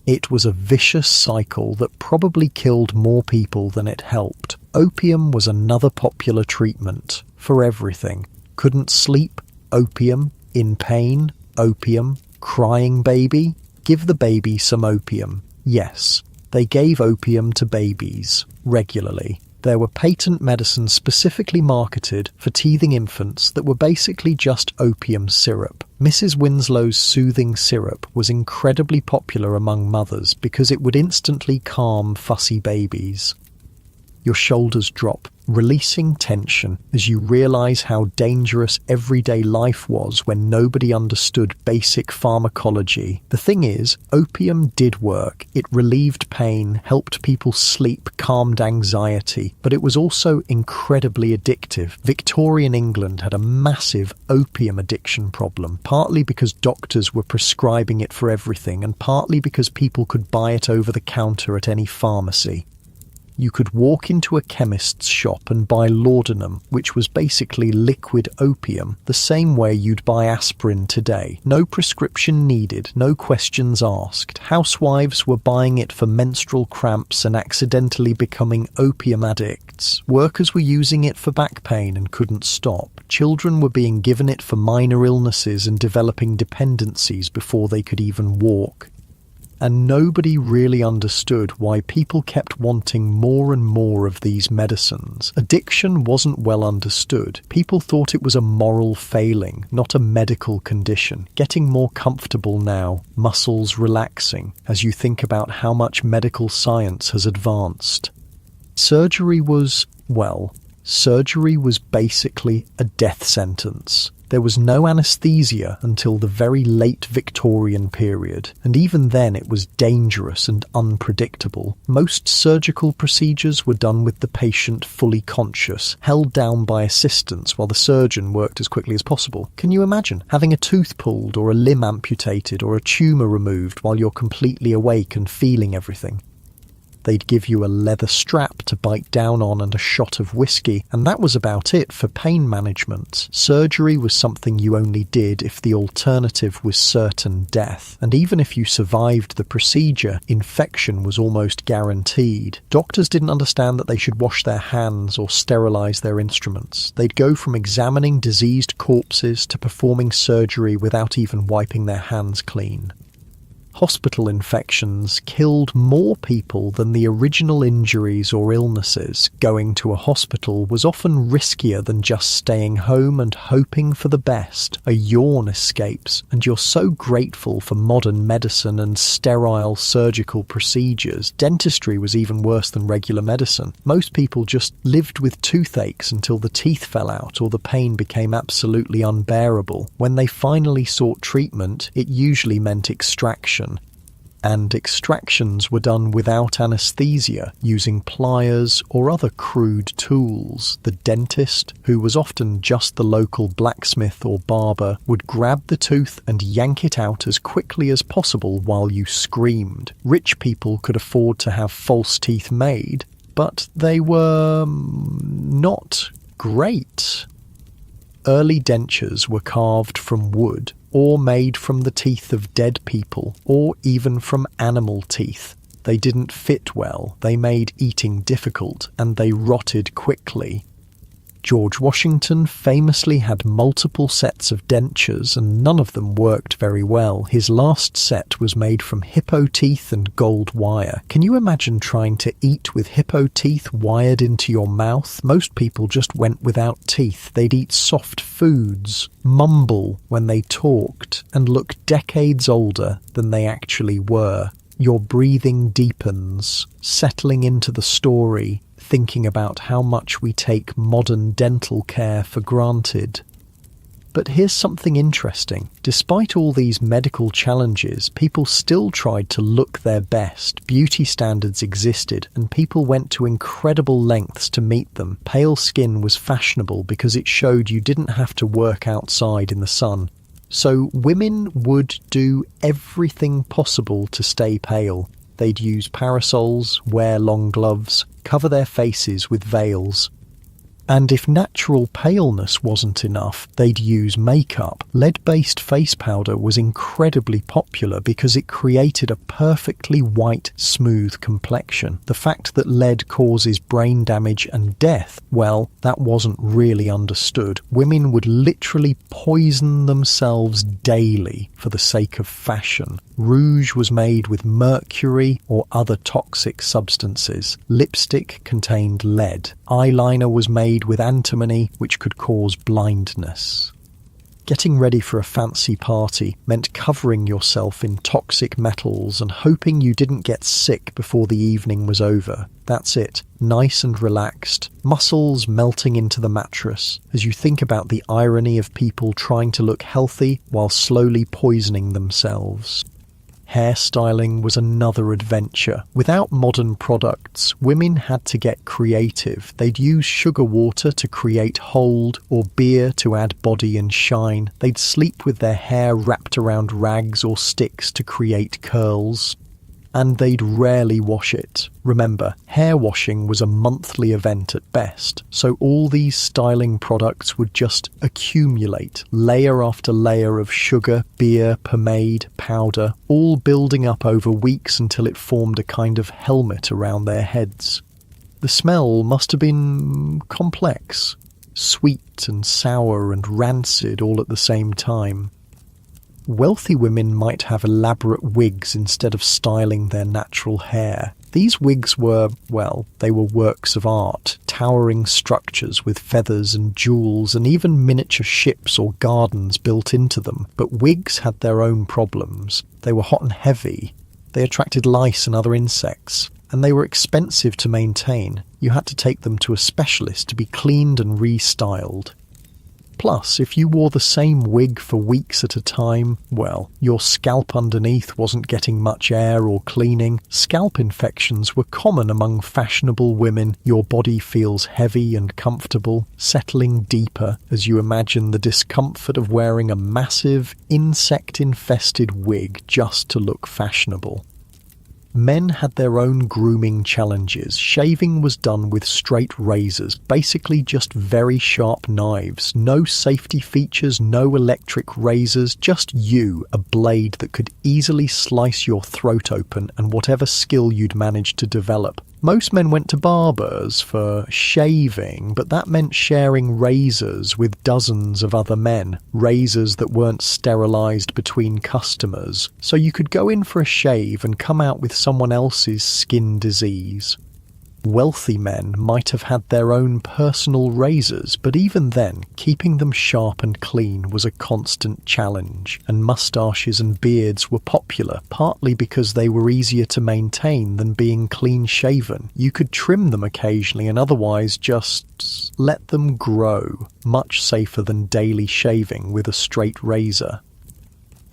It was a vicious cycle that probably killed more people than it helped. Opium was another popular treatment for everything. Couldn't sleep? Opium. In pain? Opium. Crying baby? Give the baby some opium. Yes, they gave opium to babies regularly. There were patent medicines specifically marketed for teething infants that were basically just opium syrup. Mrs. Winslow's soothing syrup was incredibly popular among mothers because it would instantly calm fussy babies. Your shoulders drop, releasing tension as you realize how dangerous everyday life was when nobody understood basic pharmacology. The thing is, opium did work. It relieved pain, helped people sleep, calmed anxiety, but it was also incredibly addictive. Victorian England had a massive opium addiction problem, partly because doctors were prescribing it for everything, and partly because people could buy it over the counter at any pharmacy. You could walk into a chemist's shop and buy laudanum, which was basically liquid opium, the same way you'd buy aspirin today. No prescription needed, no questions asked. Housewives were buying it for menstrual cramps and accidentally becoming opium addicts. Workers were using it for back pain and couldn't stop. Children were being given it for minor illnesses and developing dependencies before they could even walk. And nobody really understood why people kept wanting more and more of these medicines. Addiction wasn't well understood. People thought it was a moral failing, not a medical condition. Getting more comfortable now, muscles relaxing, as you think about how much medical science has advanced. Surgery was basically a death sentence. There was no anesthesia until the very late Victorian period, and even then it was dangerous and unpredictable. Most surgical procedures were done with the patient fully conscious, held down by assistants while the surgeon worked as quickly as possible. Can you imagine having a tooth pulled or a limb amputated or a tumour removed while you're completely awake and feeling everything? They'd give you a leather strap to bite down on and a shot of whiskey, and that was about it for pain management. Surgery was something you only did if the alternative was certain death, and even if you survived the procedure, infection was almost guaranteed. Doctors didn't understand that they should wash their hands or sterilize their instruments. They'd go from examining diseased corpses to performing surgery without even wiping their hands clean. Hospital infections killed more people than the original injuries or illnesses. Going to a hospital was often riskier than just staying home and hoping for the best. A yawn escapes, and you're so grateful for modern medicine and sterile surgical procedures. Dentistry was even worse than regular medicine. Most people just lived with toothaches until the teeth fell out or the pain became absolutely unbearable. When they finally sought treatment, it usually meant extraction. And extractions were done without anesthesia, using pliers or other crude tools. The dentist, who was often just the local blacksmith or barber, would grab the tooth and yank it out as quickly as possible while you screamed. Rich people could afford to have false teeth made, but they were not great. Early dentures were carved from wood, or made from the teeth of dead people, or even from animal teeth. They didn't fit well, they made eating difficult, and they rotted quickly. George Washington famously had multiple sets of dentures, and none of them worked very well. His last set was made from hippo teeth and gold wire. Can you imagine trying to eat with hippo teeth wired into your mouth? Most people just went without teeth. They'd eat soft foods, mumble when they talked, and look decades older than they actually were. Your breathing deepens, settling into the story, thinking about how much we take modern dental care for granted. But here's something interesting. Despite all these medical challenges, people still tried to look their best. Beauty standards existed, and people went to incredible lengths to meet them. Pale skin was fashionable because it showed you didn't have to work outside in the sun. So women would do everything possible to stay pale. They'd use parasols, wear long gloves, cover their faces with veils. And if natural paleness wasn't enough, they'd use makeup. Lead-based face powder was incredibly popular because it created a perfectly white, smooth complexion. The fact that lead causes brain damage and death, well, that wasn't really understood. Women would literally poison themselves daily for the sake of fashion. Rouge was made with mercury or other toxic substances. Lipstick contained lead. Eyeliner was made with antimony, which could cause blindness. Getting ready for a fancy party meant covering yourself in toxic metals and hoping you didn't get sick before the evening was over. That's it, nice and relaxed, muscles melting into the mattress as you think about the irony of people trying to look healthy while slowly poisoning themselves. Hairstyling was another adventure. Without modern products, women had to get creative. They'd use sugar water to create hold or beer to add body and shine. They'd sleep with their hair wrapped around rags or sticks to create curls. And they'd rarely wash it. Remember, hair washing was a monthly event at best, so all these styling products would just accumulate, layer after layer of sugar, beer, pomade, powder, all building up over weeks until it formed a kind of helmet around their heads. The smell must have been complex, sweet and sour and rancid all at the same time. Wealthy women might have elaborate wigs instead of styling their natural hair. These wigs were, well, they were works of art, towering structures with feathers and jewels and even miniature ships or gardens built into them. But wigs had their own problems. They were hot and heavy. They attracted lice and other insects. And they were expensive to maintain. You had to take them to a specialist to be cleaned and restyled. Plus, if you wore the same wig for weeks at a time, well, your scalp underneath wasn't getting much air or cleaning. Scalp infections were common among fashionable women. Your body feels heavy and comfortable, settling deeper as you imagine the discomfort of wearing a massive, insect-infested wig just to look fashionable. Men had their own grooming challenges. Shaving was done with straight razors, basically just very sharp knives. No safety features, no electric razors, just you, a blade that could easily slice your throat open and whatever skill you'd managed to develop. Most men went to barbers for shaving, but that meant sharing razors with dozens of other men, razors that weren't sterilised between customers, so you could go in for a shave and come out with someone else's skin disease. Wealthy men might have had their own personal razors, but even then, keeping them sharp and clean was a constant challenge, and moustaches and beards were popular, partly because they were easier to maintain than being clean-shaven. You could trim them occasionally and otherwise just let them grow, much safer than daily shaving with a straight razor.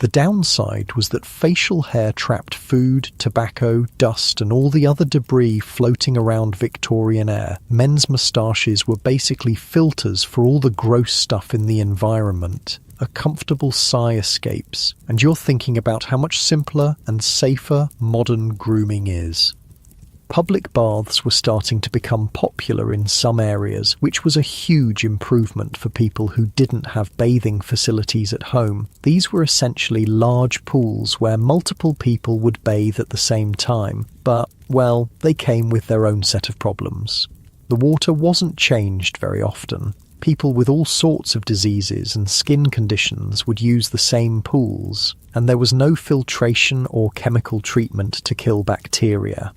The downside was that facial hair trapped food, tobacco, dust and all the other debris floating around Victorian air. Men's moustaches were basically filters for all the gross stuff in the environment. A comfortable sigh escapes, and you're thinking about how much simpler and safer modern grooming is. Public baths were starting to become popular in some areas, which was a huge improvement for people who didn't have bathing facilities at home. These were essentially large pools where multiple people would bathe at the same time, but, well, they came with their own set of problems. The water wasn't changed very often. People with all sorts of diseases and skin conditions would use the same pools, and there was no filtration or chemical treatment to kill bacteria.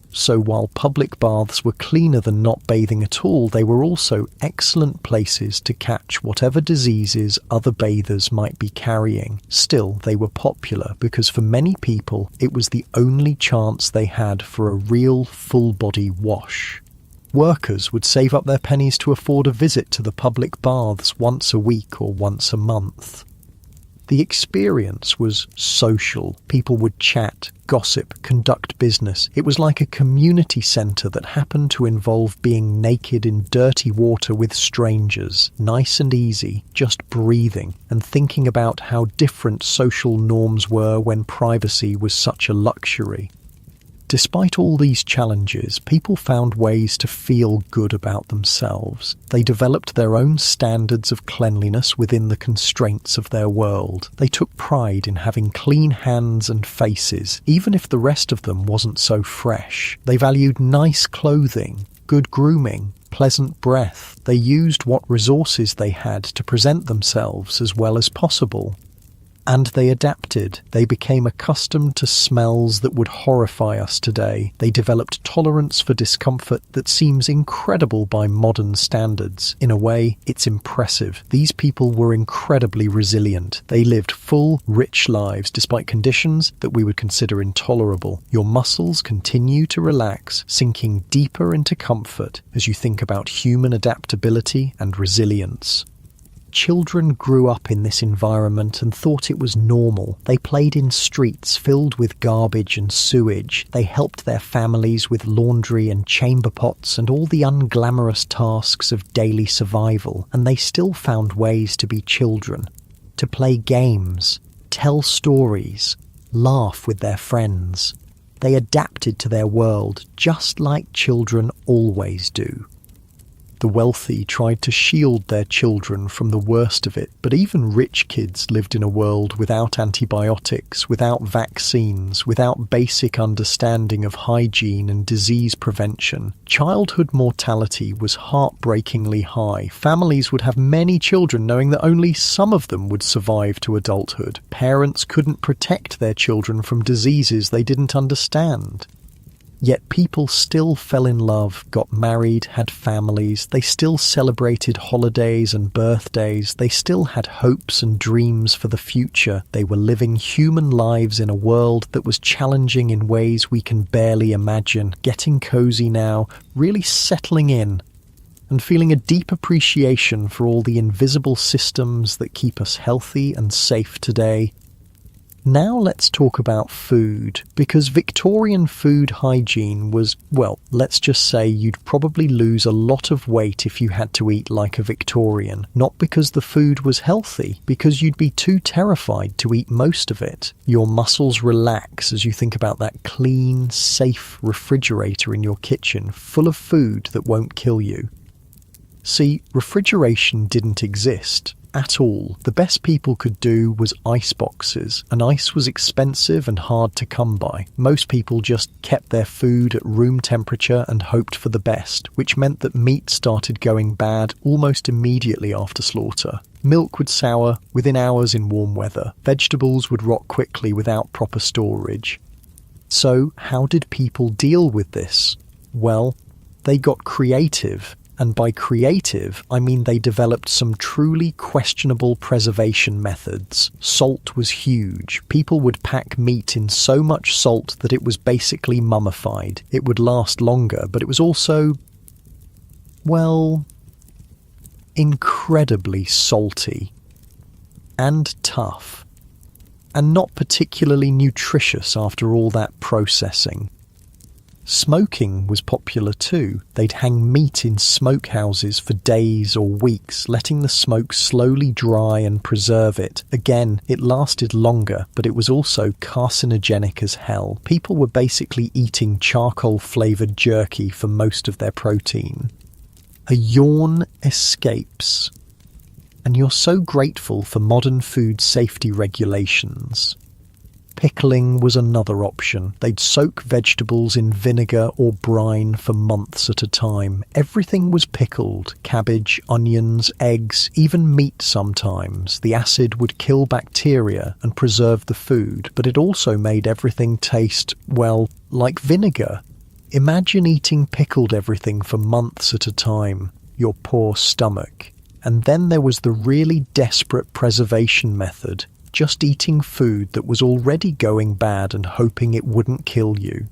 So while public baths were cleaner than not bathing at all, they were also excellent places to catch whatever diseases other bathers might be carrying. Still, they were popular because for many people it was the only chance they had for a real full-body wash. Workers would save up their pennies to afford a visit to the public baths once a week or once a month. The experience was social. People would chat, gossip, conduct business. It was like a community centre that happened to involve being naked in dirty water with strangers, nice and easy, just breathing and thinking about how different social norms were when privacy was such a luxury. Despite all these challenges, people found ways to feel good about themselves. They developed their own standards of cleanliness within the constraints of their world. They took pride in having clean hands and faces, even if the rest of them wasn't so fresh. They valued nice clothing, good grooming, pleasant breath. They used what resources they had to present themselves as well as possible. And they adapted. They became accustomed to smells that would horrify us today. They developed tolerance for discomfort that seems incredible by modern standards. In a way, it's impressive. These people were incredibly resilient. They lived full, rich lives despite conditions that we would consider intolerable. Your muscles continue to relax, sinking deeper into comfort as you think about human adaptability and resilience. Children grew up in this environment and thought it was normal. They played in streets filled with garbage and sewage. They helped their families with laundry and chamber pots and all the unglamorous tasks of daily survival. And they still found ways to be children, to play games, tell stories, laugh with their friends. They adapted to their world just like children always do. The wealthy tried to shield their children from the worst of it, but even rich kids lived in a world without antibiotics, without vaccines, without basic understanding of hygiene and disease prevention. Childhood mortality was heartbreakingly high. Families would have many children knowing that only some of them would survive to adulthood. Parents couldn't protect their children from diseases they didn't understand. Yet people still fell in love, got married, had families. They still celebrated holidays and birthdays. They still had hopes and dreams for the future. They were living human lives in a world that was challenging in ways we can barely imagine. Getting cozy now, really settling in, and feeling a deep appreciation for all the invisible systems that keep us healthy and safe today. Now let's talk about food, because Victorian food hygiene was, well, let's just say you'd probably lose a lot of weight if you had to eat like a Victorian. Not because the food was healthy, because you'd be too terrified to eat most of it. Your muscles relax as you think about that clean, safe refrigerator in your kitchen, full of food that won't kill you. See, refrigeration didn't exist at all. The best people could do was ice boxes, and ice was expensive and hard to come by. Most people just kept their food at room temperature and hoped for the best, which meant that meat started going bad almost immediately after slaughter. Milk would sour within hours in warm weather. Vegetables would rot quickly without proper storage. So, how did people deal with this? Well, they got creative. And by creative, I mean they developed some truly questionable preservation methods. Salt was huge. People would pack meat in so much salt that it was basically mummified. It would last longer, but it was also, well, incredibly salty and tough, and not particularly nutritious after all that processing. Smoking was popular too. They'd hang meat in smokehouses for days or weeks, letting the smoke slowly dry and preserve it. Again, it lasted longer, but it was also carcinogenic as hell. People were basically eating charcoal-flavoured jerky for most of their protein. A yawn escapes. And you're so grateful for modern food safety regulations. Pickling was another option. They'd soak vegetables in vinegar or brine for months at a time. Everything was pickled. Cabbage, onions, eggs, even meat sometimes. The acid would kill bacteria and preserve the food, but it also made everything taste, well, like vinegar. Imagine eating pickled everything for months at a time. Your poor stomach. And then there was the really desperate preservation method. Just eating food that was already going bad and hoping it wouldn't kill you.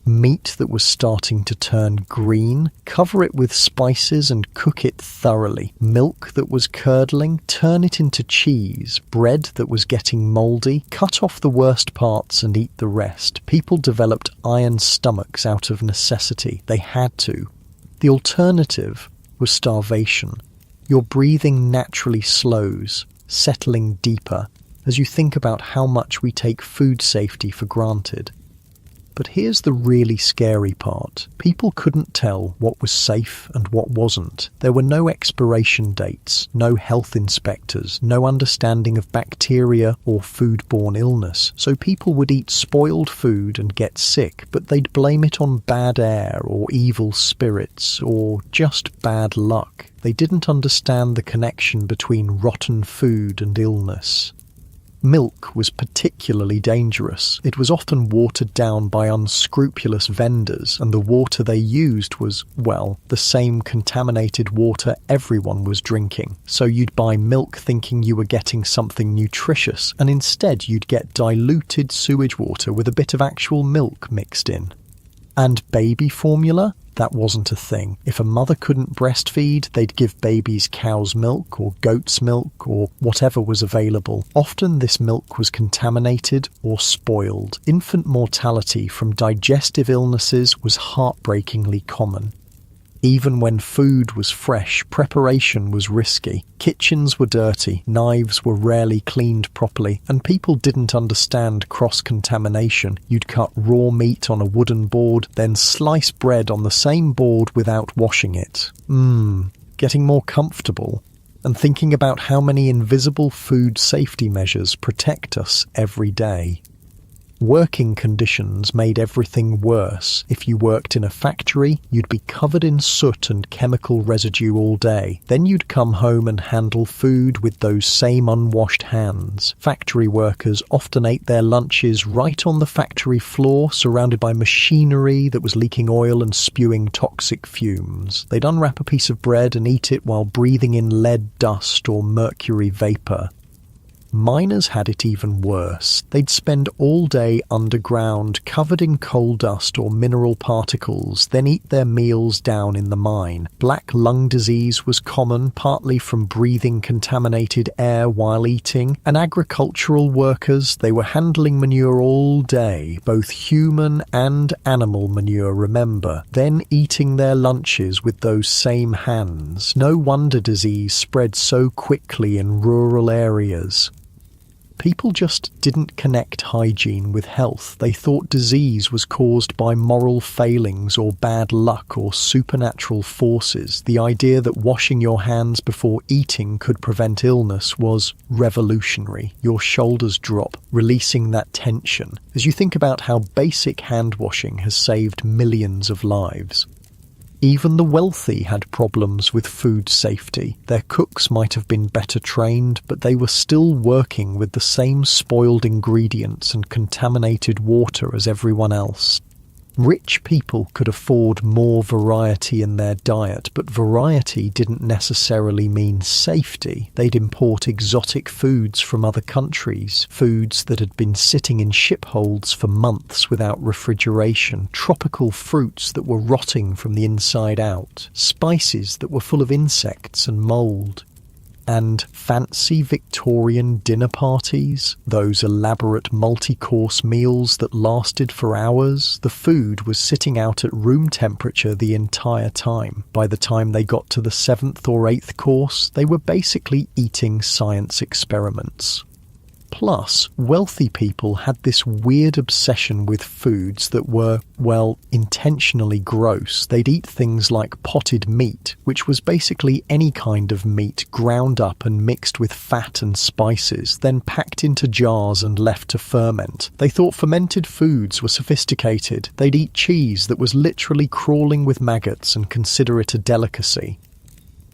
Meat that was starting to turn green, cover it with spices and cook it thoroughly. Milk that was curdling, turn it into cheese. Bread that was getting mouldy, cut off the worst parts and eat the rest. People developed iron stomachs out of necessity. They had to. The alternative was starvation. Your breathing naturally slows, settling deeper as you think about how much we take food safety for granted. But here's the really scary part. People couldn't tell what was safe and what wasn't. There were no expiration dates, no health inspectors, no understanding of bacteria or foodborne illness. So people would eat spoiled food and get sick, but they'd blame it on bad air or evil spirits or just bad luck. They didn't understand the connection between rotten food and illness. Milk was particularly dangerous. It was often watered down by unscrupulous vendors, and the water they used was, well, the same contaminated water everyone was drinking. So you'd buy milk thinking you were getting something nutritious, and instead you'd get diluted sewage water with a bit of actual milk mixed in. And baby formula? That wasn't a thing. If a mother couldn't breastfeed, they'd give babies cow's milk or goat's milk or whatever was available. Often this milk was contaminated or spoiled. Infant mortality from digestive illnesses was heartbreakingly common. Even when food was fresh, preparation was risky. Kitchens were dirty, knives were rarely cleaned properly, and people didn't understand cross-contamination. You'd cut raw meat on a wooden board, then slice bread on the same board without washing it. Getting more comfortable, and thinking about how many invisible food safety measures protect us every day. Working conditions made everything worse. If you worked in a factory, you'd be covered in soot and chemical residue all day. Then you'd come home and handle food with those same unwashed hands. Factory workers often ate their lunches right on the factory floor, surrounded by machinery that was leaking oil and spewing toxic fumes. They'd unwrap a piece of bread and eat it while breathing in lead dust or mercury vapor. Miners had it even worse. They'd spend all day underground, covered in coal dust or mineral particles, then eat their meals down in the mine. Black lung disease was common, partly from breathing contaminated air while eating. And agricultural workers, they were handling manure all day, both human and animal manure, remember, then eating their lunches with those same hands. No wonder disease spread so quickly in rural areas. People just didn't connect hygiene with health. They thought disease was caused by moral failings or bad luck or supernatural forces. The idea that washing your hands before eating could prevent illness was revolutionary. Your shoulders drop, releasing that tension, as you think about how basic hand washing has saved millions of lives. Even the wealthy had problems with food safety. Their cooks might have been better trained, but they were still working with the same spoiled ingredients and contaminated water as everyone else. Rich people could afford more variety in their diet, but variety didn't necessarily mean safety. They'd import exotic foods from other countries, foods that had been sitting in ship holds for months without refrigeration, tropical fruits that were rotting from the inside out, spices that were full of insects and mould. And fancy Victorian dinner parties, those elaborate multi-course meals that lasted for hours. The food was sitting out at room temperature the entire time. By the time they got to the 7th or 8th course, they were basically eating science experiments. Plus, wealthy people had this weird obsession with foods that were, well, intentionally gross. They'd eat things like potted meat, which was basically any kind of meat ground up and mixed with fat and spices, then packed into jars and left to ferment. They thought fermented foods were sophisticated. They'd eat cheese that was literally crawling with maggots and consider it a delicacy.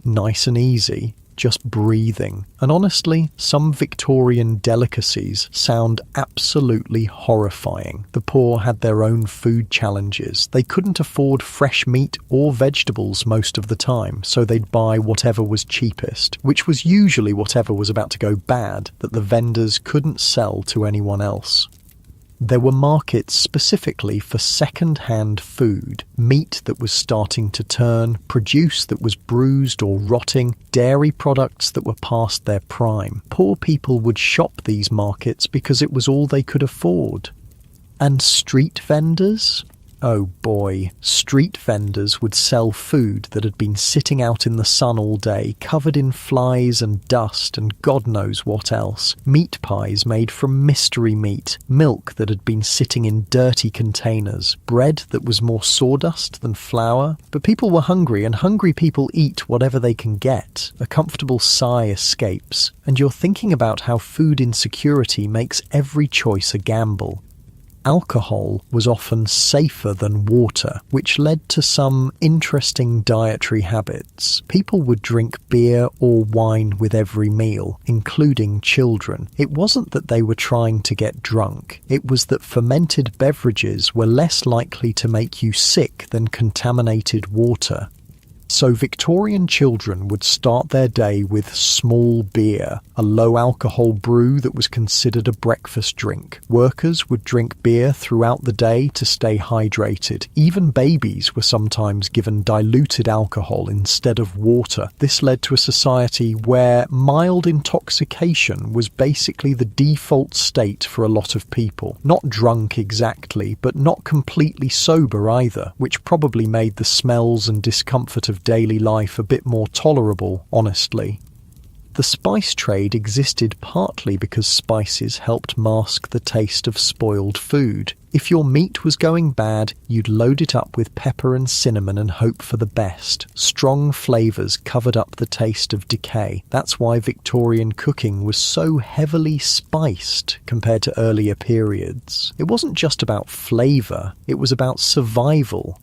Nice and easy. Just breathing. And honestly, some Victorian delicacies sound absolutely horrifying. The poor had their own food challenges. They couldn't afford fresh meat or vegetables most of the time, so they'd buy whatever was cheapest, which was usually whatever was about to go bad that the vendors couldn't sell to anyone else. There were markets specifically for second-hand food, meat that was starting to turn, produce that was bruised or rotting, dairy products that were past their prime. Poor people would shop these markets because it was all they could afford. And street vendors? Oh boy, street vendors would sell food that had been sitting out in the sun all day, covered in flies and dust and God knows what else. Meat pies made from mystery meat, milk that had been sitting in dirty containers, bread that was more sawdust than flour. But people were hungry, and hungry people eat whatever they can get. A comfortable sigh escapes, and you're thinking about how food insecurity makes every choice a gamble. Alcohol was often safer than water, which led to some interesting dietary habits. People would drink beer or wine with every meal, including children. It wasn't that they were trying to get drunk. It was that fermented beverages were less likely to make you sick than contaminated water. So Victorian children would start their day with small beer, a low-alcohol brew that was considered a breakfast drink. Workers would drink beer throughout the day to stay hydrated. Even babies were sometimes given diluted alcohol instead of water. This led to a society where mild intoxication was basically the default state for a lot of people. Not drunk exactly, but not completely sober either, which probably made the smells and discomfort of daily life a bit more tolerable, honestly. The spice trade existed partly because spices helped mask the taste of spoiled food. If your meat was going bad, you'd load it up with pepper and cinnamon and hope for the best. Strong flavours covered up the taste of decay. That's why Victorian cooking was so heavily spiced compared to earlier periods. It wasn't just about flavour, it was about survival.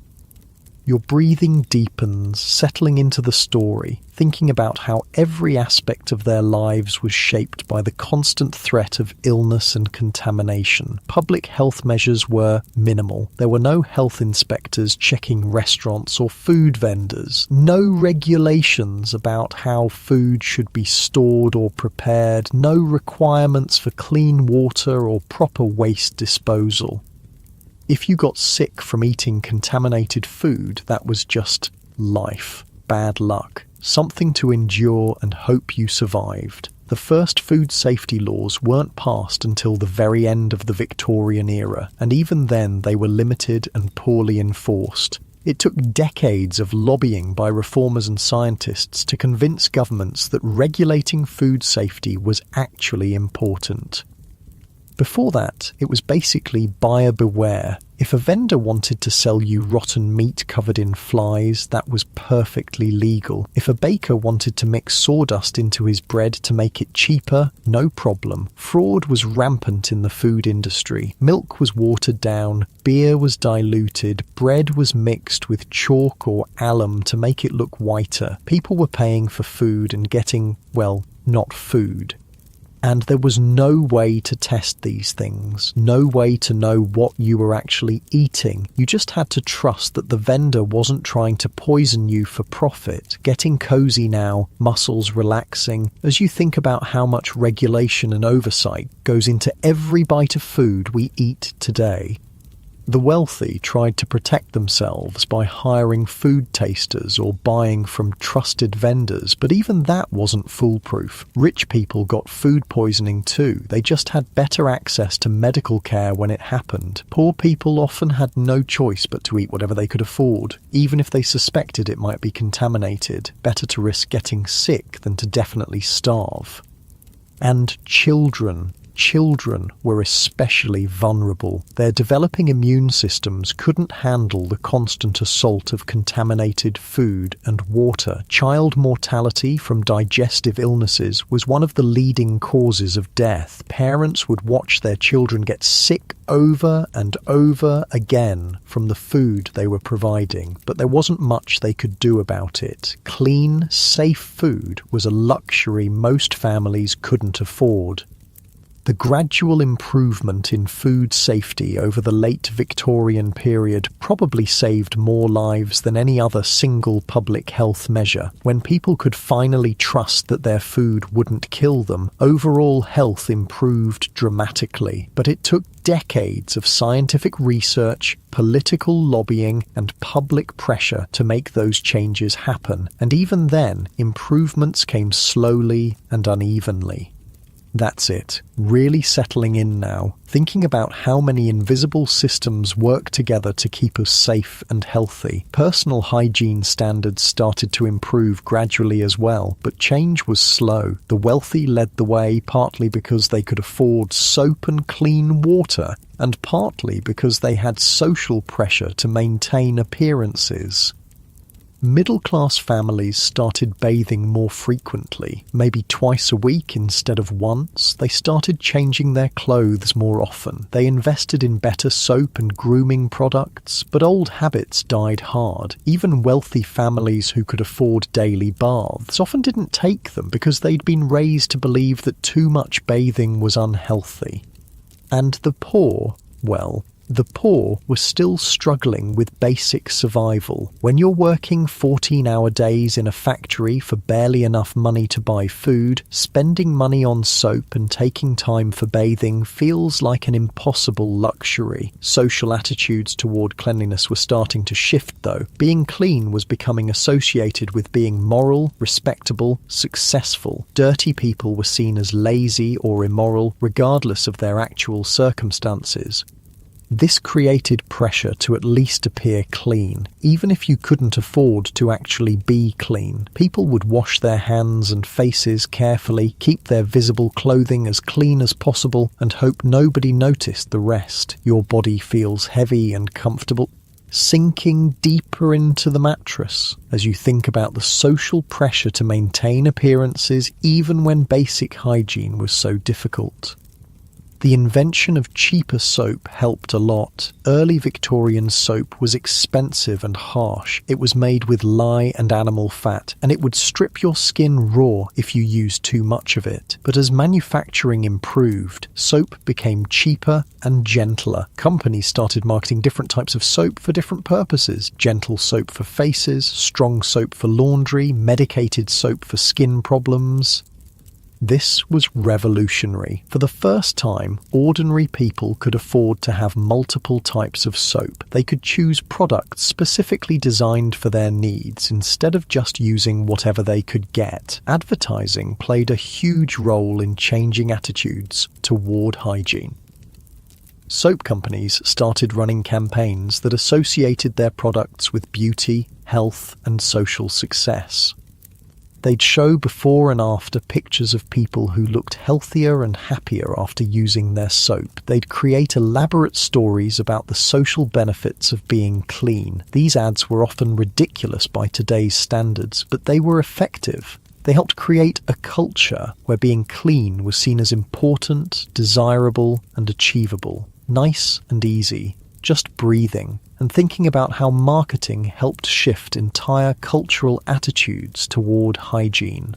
Your breathing deepens, settling into the story, thinking about how every aspect of their lives was shaped by the constant threat of illness and contamination. Public health measures were minimal. There were no health inspectors checking restaurants or food vendors. No regulations about how food should be stored or prepared. No requirements for clean water or proper waste disposal. If you got sick from eating contaminated food, that was just life, bad luck, something to endure and hope you survived. The first food safety laws weren't passed until the very end of the Victorian era, and even then they were limited and poorly enforced. It took decades of lobbying by reformers and scientists to convince governments that regulating food safety was actually important. Before that, it was basically buyer beware. If a vendor wanted to sell you rotten meat covered in flies, that was perfectly legal. If a baker wanted to mix sawdust into his bread to make it cheaper, no problem. Fraud was rampant in the food industry. Milk was watered down, beer was diluted, bread was mixed with chalk or alum to make it look whiter. People were paying for food and getting, well, not food. And there was no way to test these things, no way to know what you were actually eating. You just had to trust that the vendor wasn't trying to poison you for profit. Getting cozy now, muscles relaxing, as you think about how much regulation and oversight goes into every bite of food we eat today. The wealthy tried to protect themselves by hiring food tasters or buying from trusted vendors, but even that wasn't foolproof. Rich people got food poisoning too. They just had better access to medical care when it happened. Poor people often had no choice but to eat whatever they could afford, even if they suspected it might be contaminated. Better to risk getting sick than to definitely starve. And children were especially vulnerable. Their developing immune systems couldn't handle the constant assault of contaminated food and water. Child mortality from digestive illnesses was one of the leading causes of death. Parents would watch their children get sick over and over again from the food they were providing, but there wasn't much they could do about it. Clean, safe food was a luxury most families couldn't afford. The gradual improvement in food safety over the late Victorian period probably saved more lives than any other single public health measure. When people could finally trust that their food wouldn't kill them, overall health improved dramatically. But it took decades of scientific research, political lobbying, and public pressure to make those changes happen. And even then, improvements came slowly and unevenly. That's it. Really settling in now, thinking about how many invisible systems work together to keep us safe and healthy. Personal hygiene standards started to improve gradually as well, but change was slow. The wealthy led the way, partly because they could afford soap and clean water, and partly because they had social pressure to maintain appearances. Middle-class families started bathing more frequently, maybe twice a week instead of once. They started changing their clothes more often. They invested in better soap and grooming products, but old habits died hard. Even wealthy families who could afford daily baths often didn't take them because they'd been raised to believe that too much bathing was unhealthy. And the poor, well, the poor were still struggling with basic survival. When you're working 14-hour days in a factory for barely enough money to buy food, spending money on soap and taking time for bathing feels like an impossible luxury. Social attitudes toward cleanliness were starting to shift, though. Being clean was becoming associated with being moral, respectable, successful. Dirty people were seen as lazy or immoral, regardless of their actual circumstances. This created pressure to at least appear clean. Even if you couldn't afford to actually be clean, people would wash their hands and faces carefully, keep their visible clothing as clean as possible, and hope nobody noticed the rest. Your body feels heavy and comfortable, sinking deeper into the mattress as you think about the social pressure to maintain appearances even when basic hygiene was so difficult. The invention of cheaper soap helped a lot. Early Victorian soap was expensive and harsh. It was made with lye and animal fat, and it would strip your skin raw if you used too much of it. But as manufacturing improved, soap became cheaper and gentler. Companies started marketing different types of soap for different purposes. Gentle soap for faces, strong soap for laundry, medicated soap for skin problems. This was revolutionary. For the first time, ordinary people could afford to have multiple types of soap. They could choose products specifically designed for their needs instead of just using whatever they could get. Advertising played a huge role in changing attitudes toward hygiene. Soap companies started running campaigns that associated their products with beauty, health, and social success. They'd show before and after pictures of people who looked healthier and happier after using their soap. They'd create elaborate stories about the social benefits of being clean. These ads were often ridiculous by today's standards, but they were effective. They helped create a culture where being clean was seen as important, desirable, and achievable. Nice and easy, just breathing. And thinking about how marketing helped shift entire cultural attitudes toward hygiene.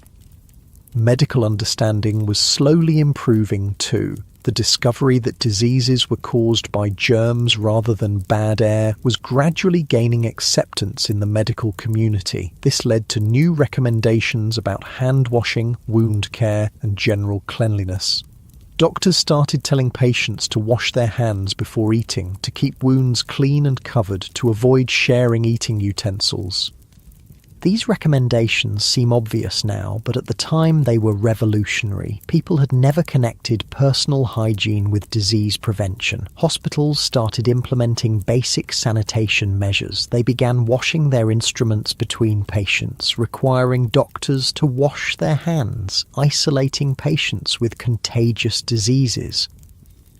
Medical understanding was slowly improving too. The discovery that diseases were caused by germs rather than bad air was gradually gaining acceptance in the medical community. This led to new recommendations about hand washing, wound care, and general cleanliness. Doctors started telling patients to wash their hands before eating, to keep wounds clean and covered, to avoid sharing eating utensils. These recommendations seem obvious now, but at the time they were revolutionary. People had never connected personal hygiene with disease prevention. Hospitals started implementing basic sanitation measures. They began washing their instruments between patients, requiring doctors to wash their hands, isolating patients with contagious diseases.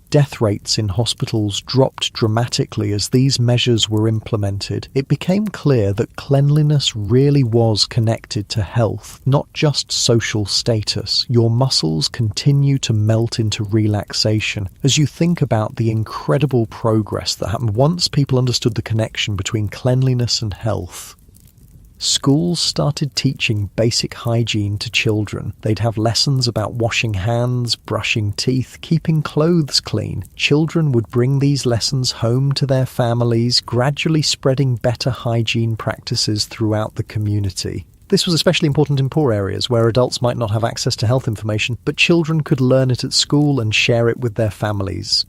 Death rates in hospitals dropped dramatically as these measures were implemented. It became clear that cleanliness really was connected to health, not just social status. Your muscles continue to melt into relaxation as you think about the incredible progress that happened once people understood the connection between cleanliness and health. Schools started teaching basic hygiene to children. They'd have lessons about washing hands, brushing teeth, keeping clothes clean. Children would bring these lessons home to their families, gradually spreading better hygiene practices throughout the community. This was especially important in poor areas where adults might not have access to health information, but children could learn it at school and share it with their families.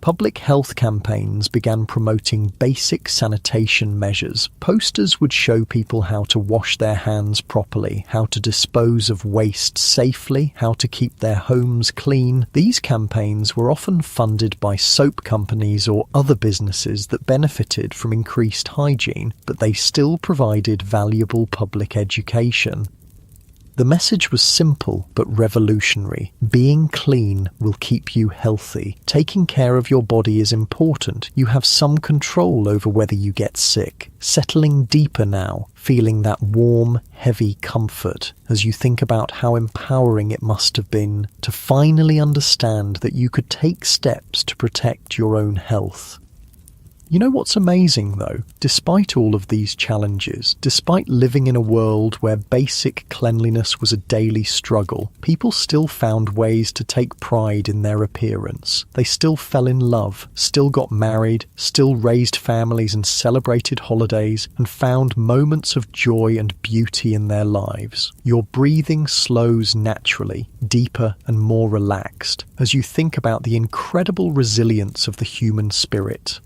Public health campaigns began promoting basic sanitation measures. Posters would show people how to wash their hands properly, how to dispose of waste safely, how to keep their homes clean. These campaigns were often funded by soap companies or other businesses that benefited from increased hygiene, but they still provided valuable public education. The message was simple but revolutionary. Being clean will keep you healthy. Taking care of your body is important. You have some control over whether you get sick. Settling deeper now, feeling that warm, heavy comfort as you think about how empowering it must have been to finally understand that you could take steps to protect your own health. You know what's amazing though? Despite all of these challenges, despite living in a world where basic cleanliness was a daily struggle, people still found ways to take pride in their appearance. They still fell in love, still got married, still raised families and celebrated holidays, and found moments of joy and beauty in their lives. Your breathing slows naturally, deeper and more relaxed, as you think about the incredible resilience of the human spirit.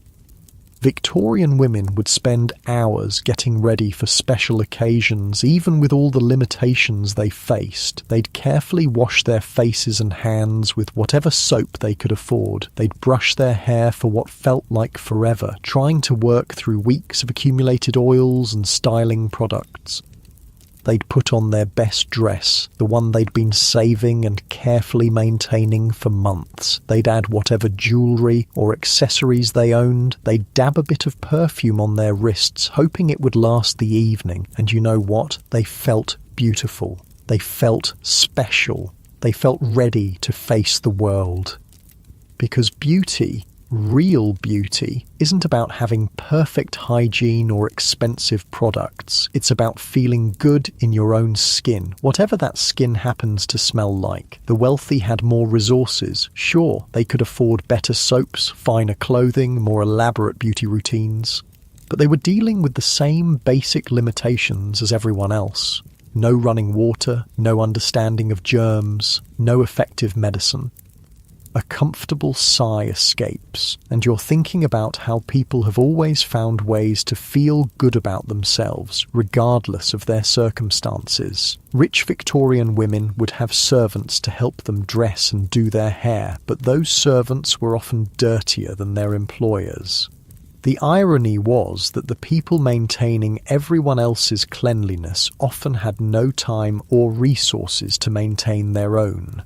Victorian women would spend hours getting ready for special occasions, even with all the limitations they faced. They'd carefully wash their faces and hands with whatever soap they could afford. They'd brush their hair for what felt like forever, trying to work through weeks of accumulated oils and styling products. They'd put on their best dress, the one they'd been saving and carefully maintaining for months. They'd add whatever jewellery or accessories they owned. They'd dab a bit of perfume on their wrists, hoping it would last the evening. And you know what? They felt beautiful. They felt special. They felt ready to face the world. Because beauty, real beauty, isn't about having perfect hygiene or expensive products. It's about feeling good in your own skin, whatever that skin happens to smell like. The wealthy had more resources. Sure, they could afford better soaps, finer clothing, more elaborate beauty routines. But they were dealing with the same basic limitations as everyone else. No running water, no understanding of germs, no effective medicine. A comfortable sigh escapes, and you're thinking about how people have always found ways to feel good about themselves, regardless of their circumstances. Rich Victorian women would have servants to help them dress and do their hair, but those servants were often dirtier than their employers. The irony was that the people maintaining everyone else's cleanliness often had no time or resources to maintain their own.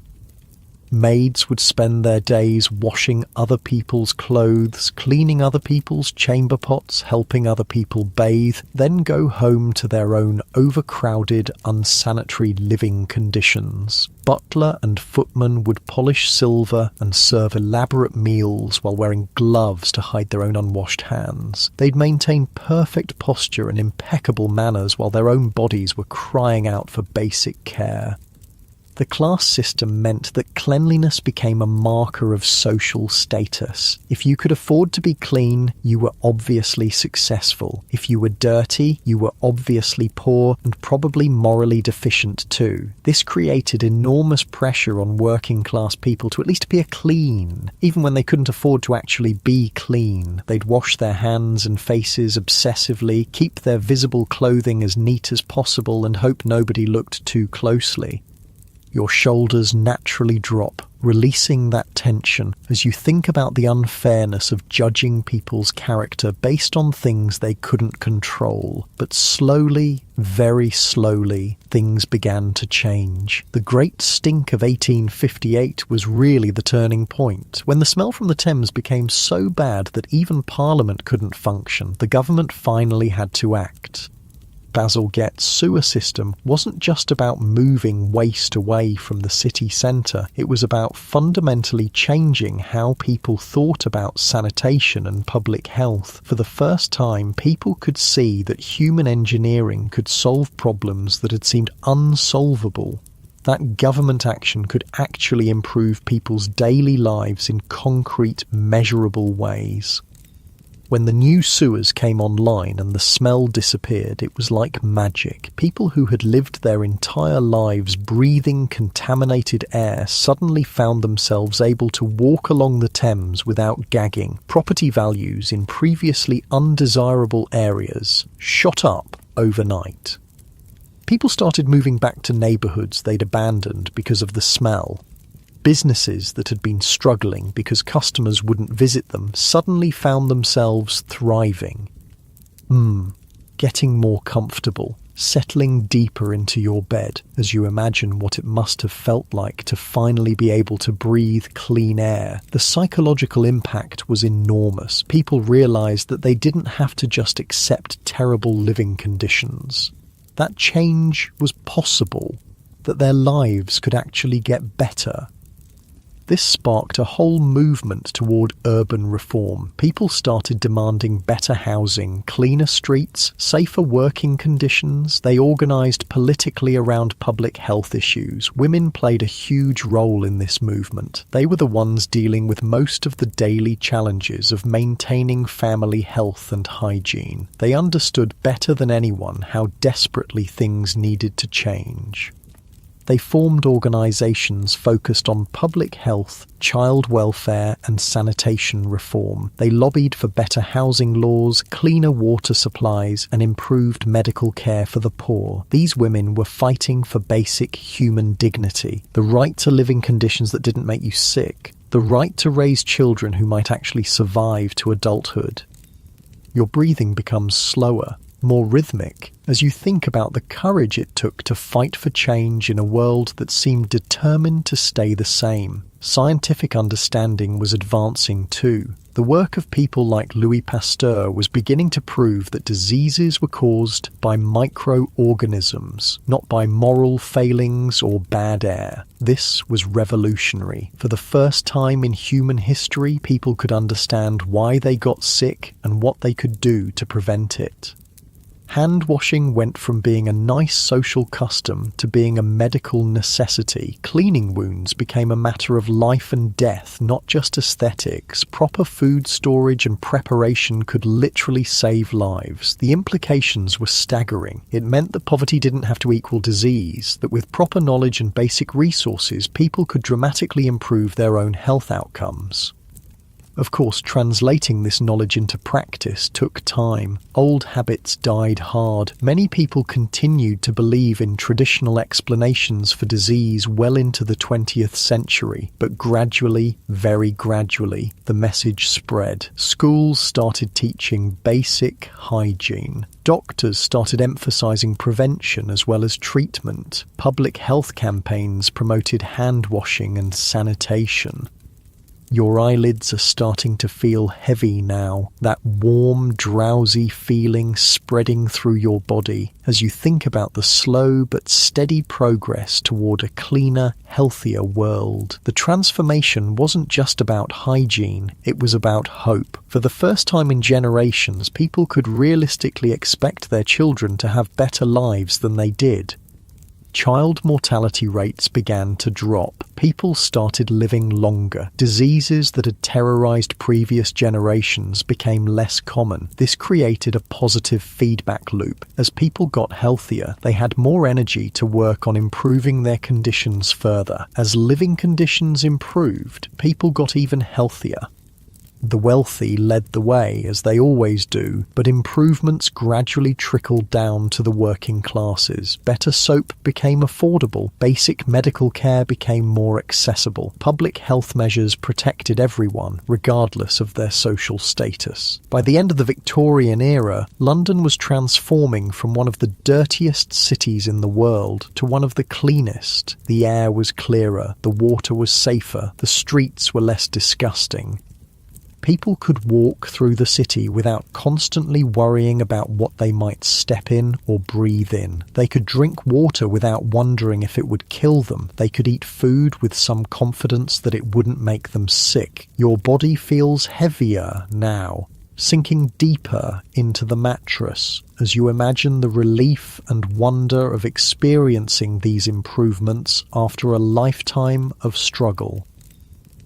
Maids would spend their days washing other people's clothes, cleaning other people's chamber pots, helping other people bathe, then go home to their own overcrowded, unsanitary living conditions. Butler and footman would polish silver and serve elaborate meals while wearing gloves to hide their own unwashed hands. They'd maintain perfect posture and impeccable manners while their own bodies were crying out for basic care. The class system meant that cleanliness became a marker of social status. If you could afford to be clean, you were obviously successful. If you were dirty, you were obviously poor and probably morally deficient too. This created enormous pressure on working class people to at least appear clean. Even when they couldn't afford to actually be clean, they'd wash their hands and faces obsessively, keep their visible clothing as neat as possible and hope nobody looked too closely. Your shoulders naturally drop, releasing that tension as you think about the unfairness of judging people's character based on things they couldn't control. But slowly, very slowly, things began to change. The Great Stink of 1858 was really the turning point. When the smell from the Thames became so bad that even Parliament couldn't function, the government finally had to act. Bazalgette's sewer system wasn't just about moving waste away from the city centre, it was about fundamentally changing how people thought about sanitation and public health. For the first time, people could see that human engineering could solve problems that had seemed unsolvable. That government action could actually improve people's daily lives in concrete, measurable ways. When the new sewers came online and the smell disappeared, it was like magic. People who had lived their entire lives breathing contaminated air suddenly found themselves able to walk along the Thames without gagging. Property values in previously undesirable areas shot up overnight. People started moving back to neighbourhoods they'd abandoned because of the smell. Businesses that had been struggling because customers wouldn't visit them suddenly found themselves thriving. Getting more comfortable, settling deeper into your bed as you imagine what it must have felt like to finally be able to breathe clean air. The psychological impact was enormous. People realised that they didn't have to just accept terrible living conditions. That change was possible, that their lives could actually get better. This sparked a whole movement toward urban reform. People started demanding better housing, cleaner streets, safer working conditions. They organised politically around public health issues. Women played a huge role in this movement. They were the ones dealing with most of the daily challenges of maintaining family health and hygiene. They understood better than anyone how desperately things needed to change. They formed organisations focused on public health, child welfare and sanitation reform. They lobbied for better housing laws, cleaner water supplies and improved medical care for the poor. These women were fighting for basic human dignity, the right to live in conditions that didn't make you sick, the right to raise children who might actually survive to adulthood. Your breathing becomes slower, more rhythmic, as you think about the courage it took to fight for change in a world that seemed determined to stay the same. Scientific understanding was advancing too. The work of people like Louis Pasteur was beginning to prove that diseases were caused by microorganisms, not by moral failings or bad air. This was revolutionary. For the first time in human history, people could understand why they got sick and what they could do to prevent it. Hand washing went from being a nice social custom to being a medical necessity. Cleaning wounds became a matter of life and death, not just aesthetics. Proper food storage and preparation could literally save lives. The implications were staggering. It meant that poverty didn't have to equal disease, that with proper knowledge and basic resources, people could dramatically improve their own health outcomes. Of course, translating this knowledge into practice took time. Old habits died hard. Many people continued to believe in traditional explanations for disease well into the 20th century, but gradually, very gradually, the message spread. Schools started teaching basic hygiene. Doctors started emphasizing prevention as well as treatment. Public health campaigns promoted hand washing and sanitation. Your eyelids are starting to feel heavy now, that warm, drowsy feeling spreading through your body as you think about the slow but steady progress toward a cleaner, healthier world. The transformation wasn't just about hygiene, it was about hope. For the first time in generations, people could realistically expect their children to have better lives than they did. Child mortality rates began to drop. People started living longer. Diseases that had terrorized previous generations became less common. This created a positive feedback loop. As people got healthier, they had more energy to work on improving their conditions further. As living conditions improved, people got even healthier. The wealthy led the way, as they always do, but improvements gradually trickled down to the working classes. Better soap became affordable, basic medical care became more accessible, public health measures protected everyone, regardless of their social status. By the end of the Victorian era, London was transforming from one of the dirtiest cities in the world to one of the cleanest. The air was clearer, the water was safer, the streets were less disgusting. People could walk through the city without constantly worrying about what they might step in or breathe in. They could drink water without wondering if it would kill them. They could eat food with some confidence that it wouldn't make them sick. Your body feels heavier now, sinking deeper into the mattress as you imagine the relief and wonder of experiencing these improvements after a lifetime of struggle.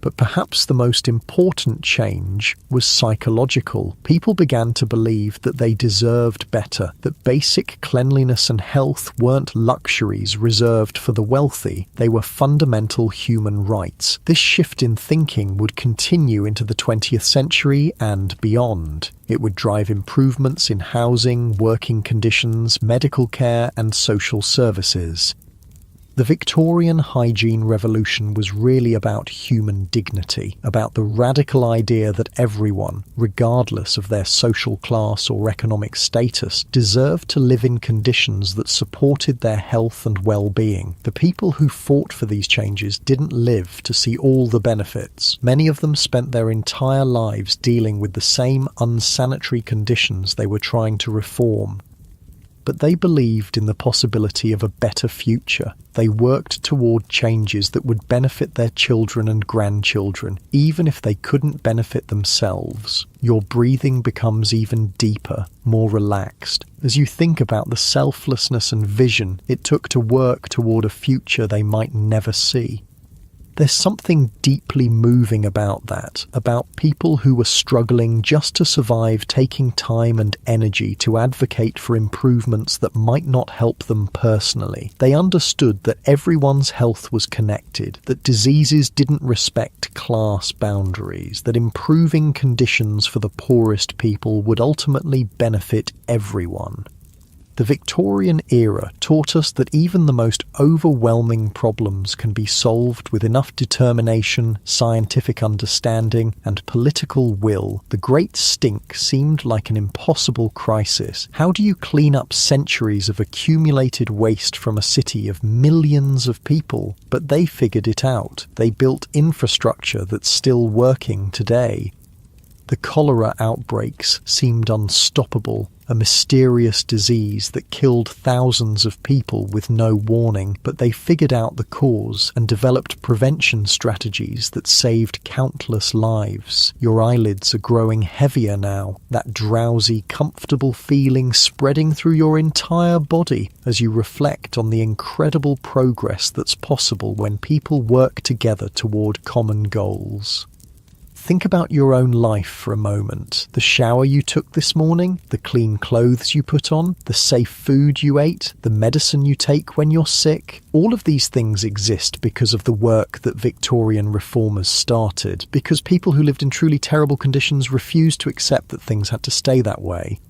But perhaps the most important change was psychological. People began to believe that they deserved better, that basic cleanliness and health weren't luxuries reserved for the wealthy, they were fundamental human rights. This shift in thinking would continue into the 20th century and beyond. It would drive improvements in housing, working conditions, medical care, and social services. The Victorian hygiene revolution was really about human dignity, about the radical idea that everyone, regardless of their social class or economic status, deserved to live in conditions that supported their health and well-being. The people who fought for these changes didn't live to see all the benefits. Many of them spent their entire lives dealing with the same unsanitary conditions they were trying to reform. But they believed in the possibility of a better future. They worked toward changes that would benefit their children and grandchildren, even if they couldn't benefit themselves. Your breathing becomes even deeper, more relaxed, as you think about the selflessness and vision it took to work toward a future they might never see. There's something deeply moving about that, about people who were struggling just to survive, taking time and energy to advocate for improvements that might not help them personally. They understood that everyone's health was connected, that diseases didn't respect class boundaries, that improving conditions for the poorest people would ultimately benefit everyone. The Victorian era taught us that even the most overwhelming problems can be solved with enough determination, scientific understanding, and political will. The Great Stink seemed like an impossible crisis. How do you clean up centuries of accumulated waste from a city of millions of people? But they figured it out. They built infrastructure that's still working today. The cholera outbreaks seemed unstoppable, a mysterious disease that killed thousands of people with no warning, but they figured out the cause and developed prevention strategies that saved countless lives. Your eyelids are growing heavier now, that drowsy, comfortable feeling spreading through your entire body as you reflect on the incredible progress that's possible when people work together toward common goals. Think about your own life for a moment. The shower you took this morning, the clean clothes you put on, the safe food you ate, the medicine you take when you're sick. All of these things exist because of the work that Victorian reformers started, because people who lived in truly terrible conditions refused to accept that things had to stay that way.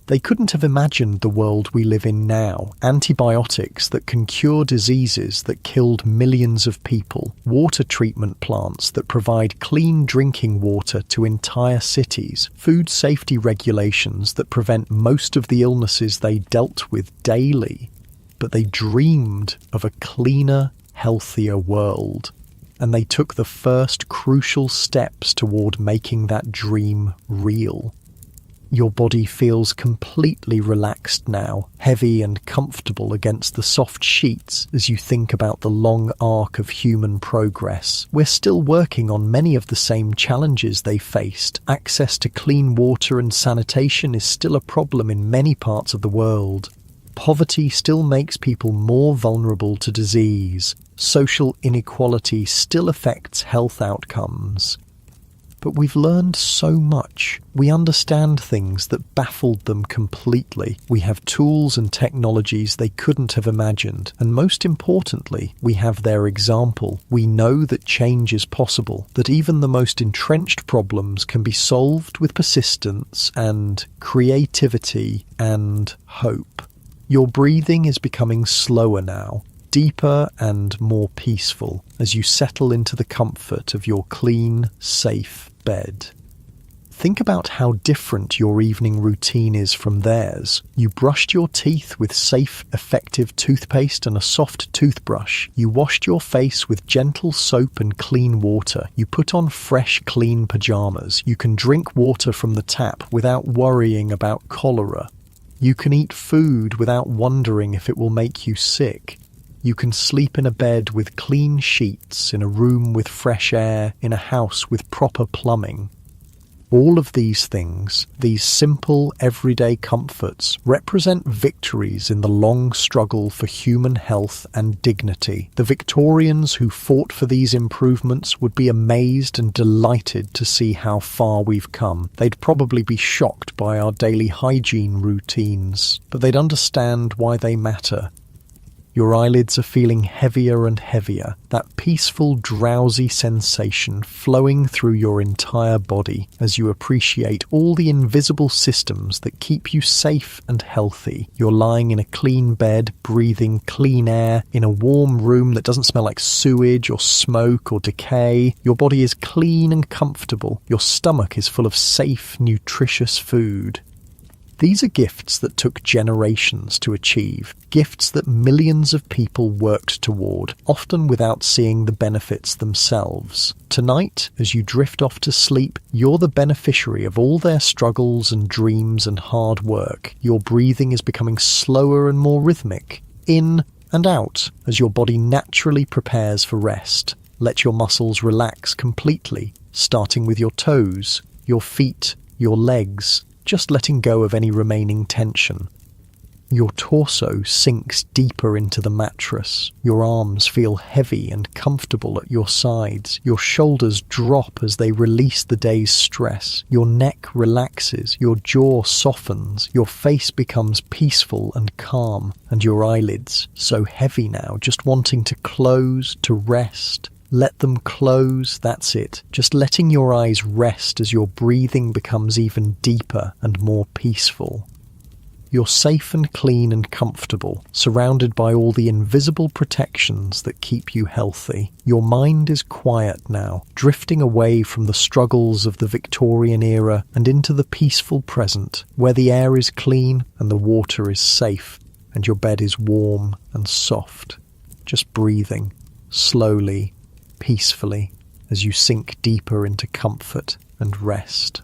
They couldn't have imagined the world we live in now. Antibiotics that can cure diseases that killed millions of people. Water treatment plants that provide clean drinking water to entire cities. Food safety regulations that prevent most of the illnesses they dealt with daily. But they dreamed of a cleaner, healthier world. And they took the first crucial steps toward making that dream real. Your body feels completely relaxed now, heavy and comfortable against the soft sheets as you think about the long arc of human progress. We're still working on many of the same challenges they faced. Access to clean water and sanitation is still a problem in many parts of the world. Poverty still makes people more vulnerable to disease. Social inequality still affects health outcomes. But we've learned so much. We understand things that baffled them completely. We have tools and technologies they couldn't have imagined. And most importantly, we have their example. We know that change is possible, that even the most entrenched problems can be solved with persistence and creativity and hope. Your breathing is becoming slower now, deeper and more peaceful as you settle into the comfort of your clean, safe bed. Think about how different your evening routine is from theirs. You brushed your teeth with safe, effective toothpaste and a soft toothbrush. You washed your face with gentle soap and clean water. You put on fresh, clean pajamas. You can drink water from the tap without worrying about cholera. You can eat food without wondering if it will make you sick. You can sleep in a bed with clean sheets, in a room with fresh air, in a house with proper plumbing. All of these things, these simple, everyday comforts, represent victories in the long struggle for human health and dignity. The Victorians who fought for these improvements would be amazed and delighted to see how far we've come. They'd probably be shocked by our daily hygiene routines, but they'd understand why they matter. Your eyelids are feeling heavier and heavier, that peaceful, drowsy sensation flowing through your entire body as you appreciate all the invisible systems that keep you safe and healthy. You're lying in a clean bed, breathing clean air, in a warm room that doesn't smell like sewage or smoke or decay. Your body is clean and comfortable. Your stomach is full of safe, nutritious food. These are gifts that took generations to achieve, gifts that millions of people worked toward, often without seeing the benefits themselves. Tonight, as you drift off to sleep, you're the beneficiary of all their struggles and dreams and hard work. Your breathing is becoming slower and more rhythmic, in and out, as your body naturally prepares for rest. Let your muscles relax completely, starting with your toes, your feet, your legs, just letting go of any remaining tension. Your torso sinks deeper into the mattress. Your arms feel heavy and comfortable at your sides. Your shoulders drop as they release the day's stress. Your neck relaxes. Your jaw softens. Your face becomes peaceful and calm. And your eyelids, so heavy now, just wanting to close, to rest. Let them close, that's it. Just letting your eyes rest as your breathing becomes even deeper and more peaceful. You're safe and clean and comfortable, surrounded by all the invisible protections that keep you healthy. Your mind is quiet now, drifting away from the struggles of the Victorian era and into the peaceful present, where the air is clean and the water is safe, and your bed is warm and soft. Just breathing, slowly, peacefully, as you sink deeper into comfort and rest.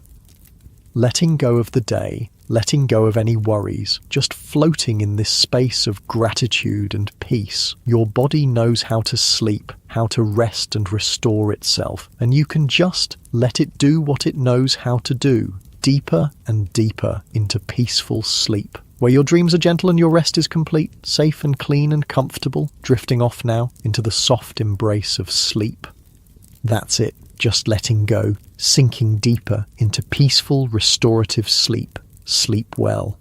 Letting go of the day, letting go of any worries, just floating in this space of gratitude and peace. Your body knows how to sleep, how to rest and restore itself, and you can just let it do what it knows how to do, deeper and deeper into peaceful sleep, where your dreams are gentle and your rest is complete, safe and clean and comfortable, drifting off now into the soft embrace of sleep. That's it, just letting go, sinking deeper into peaceful, restorative sleep. Sleep well.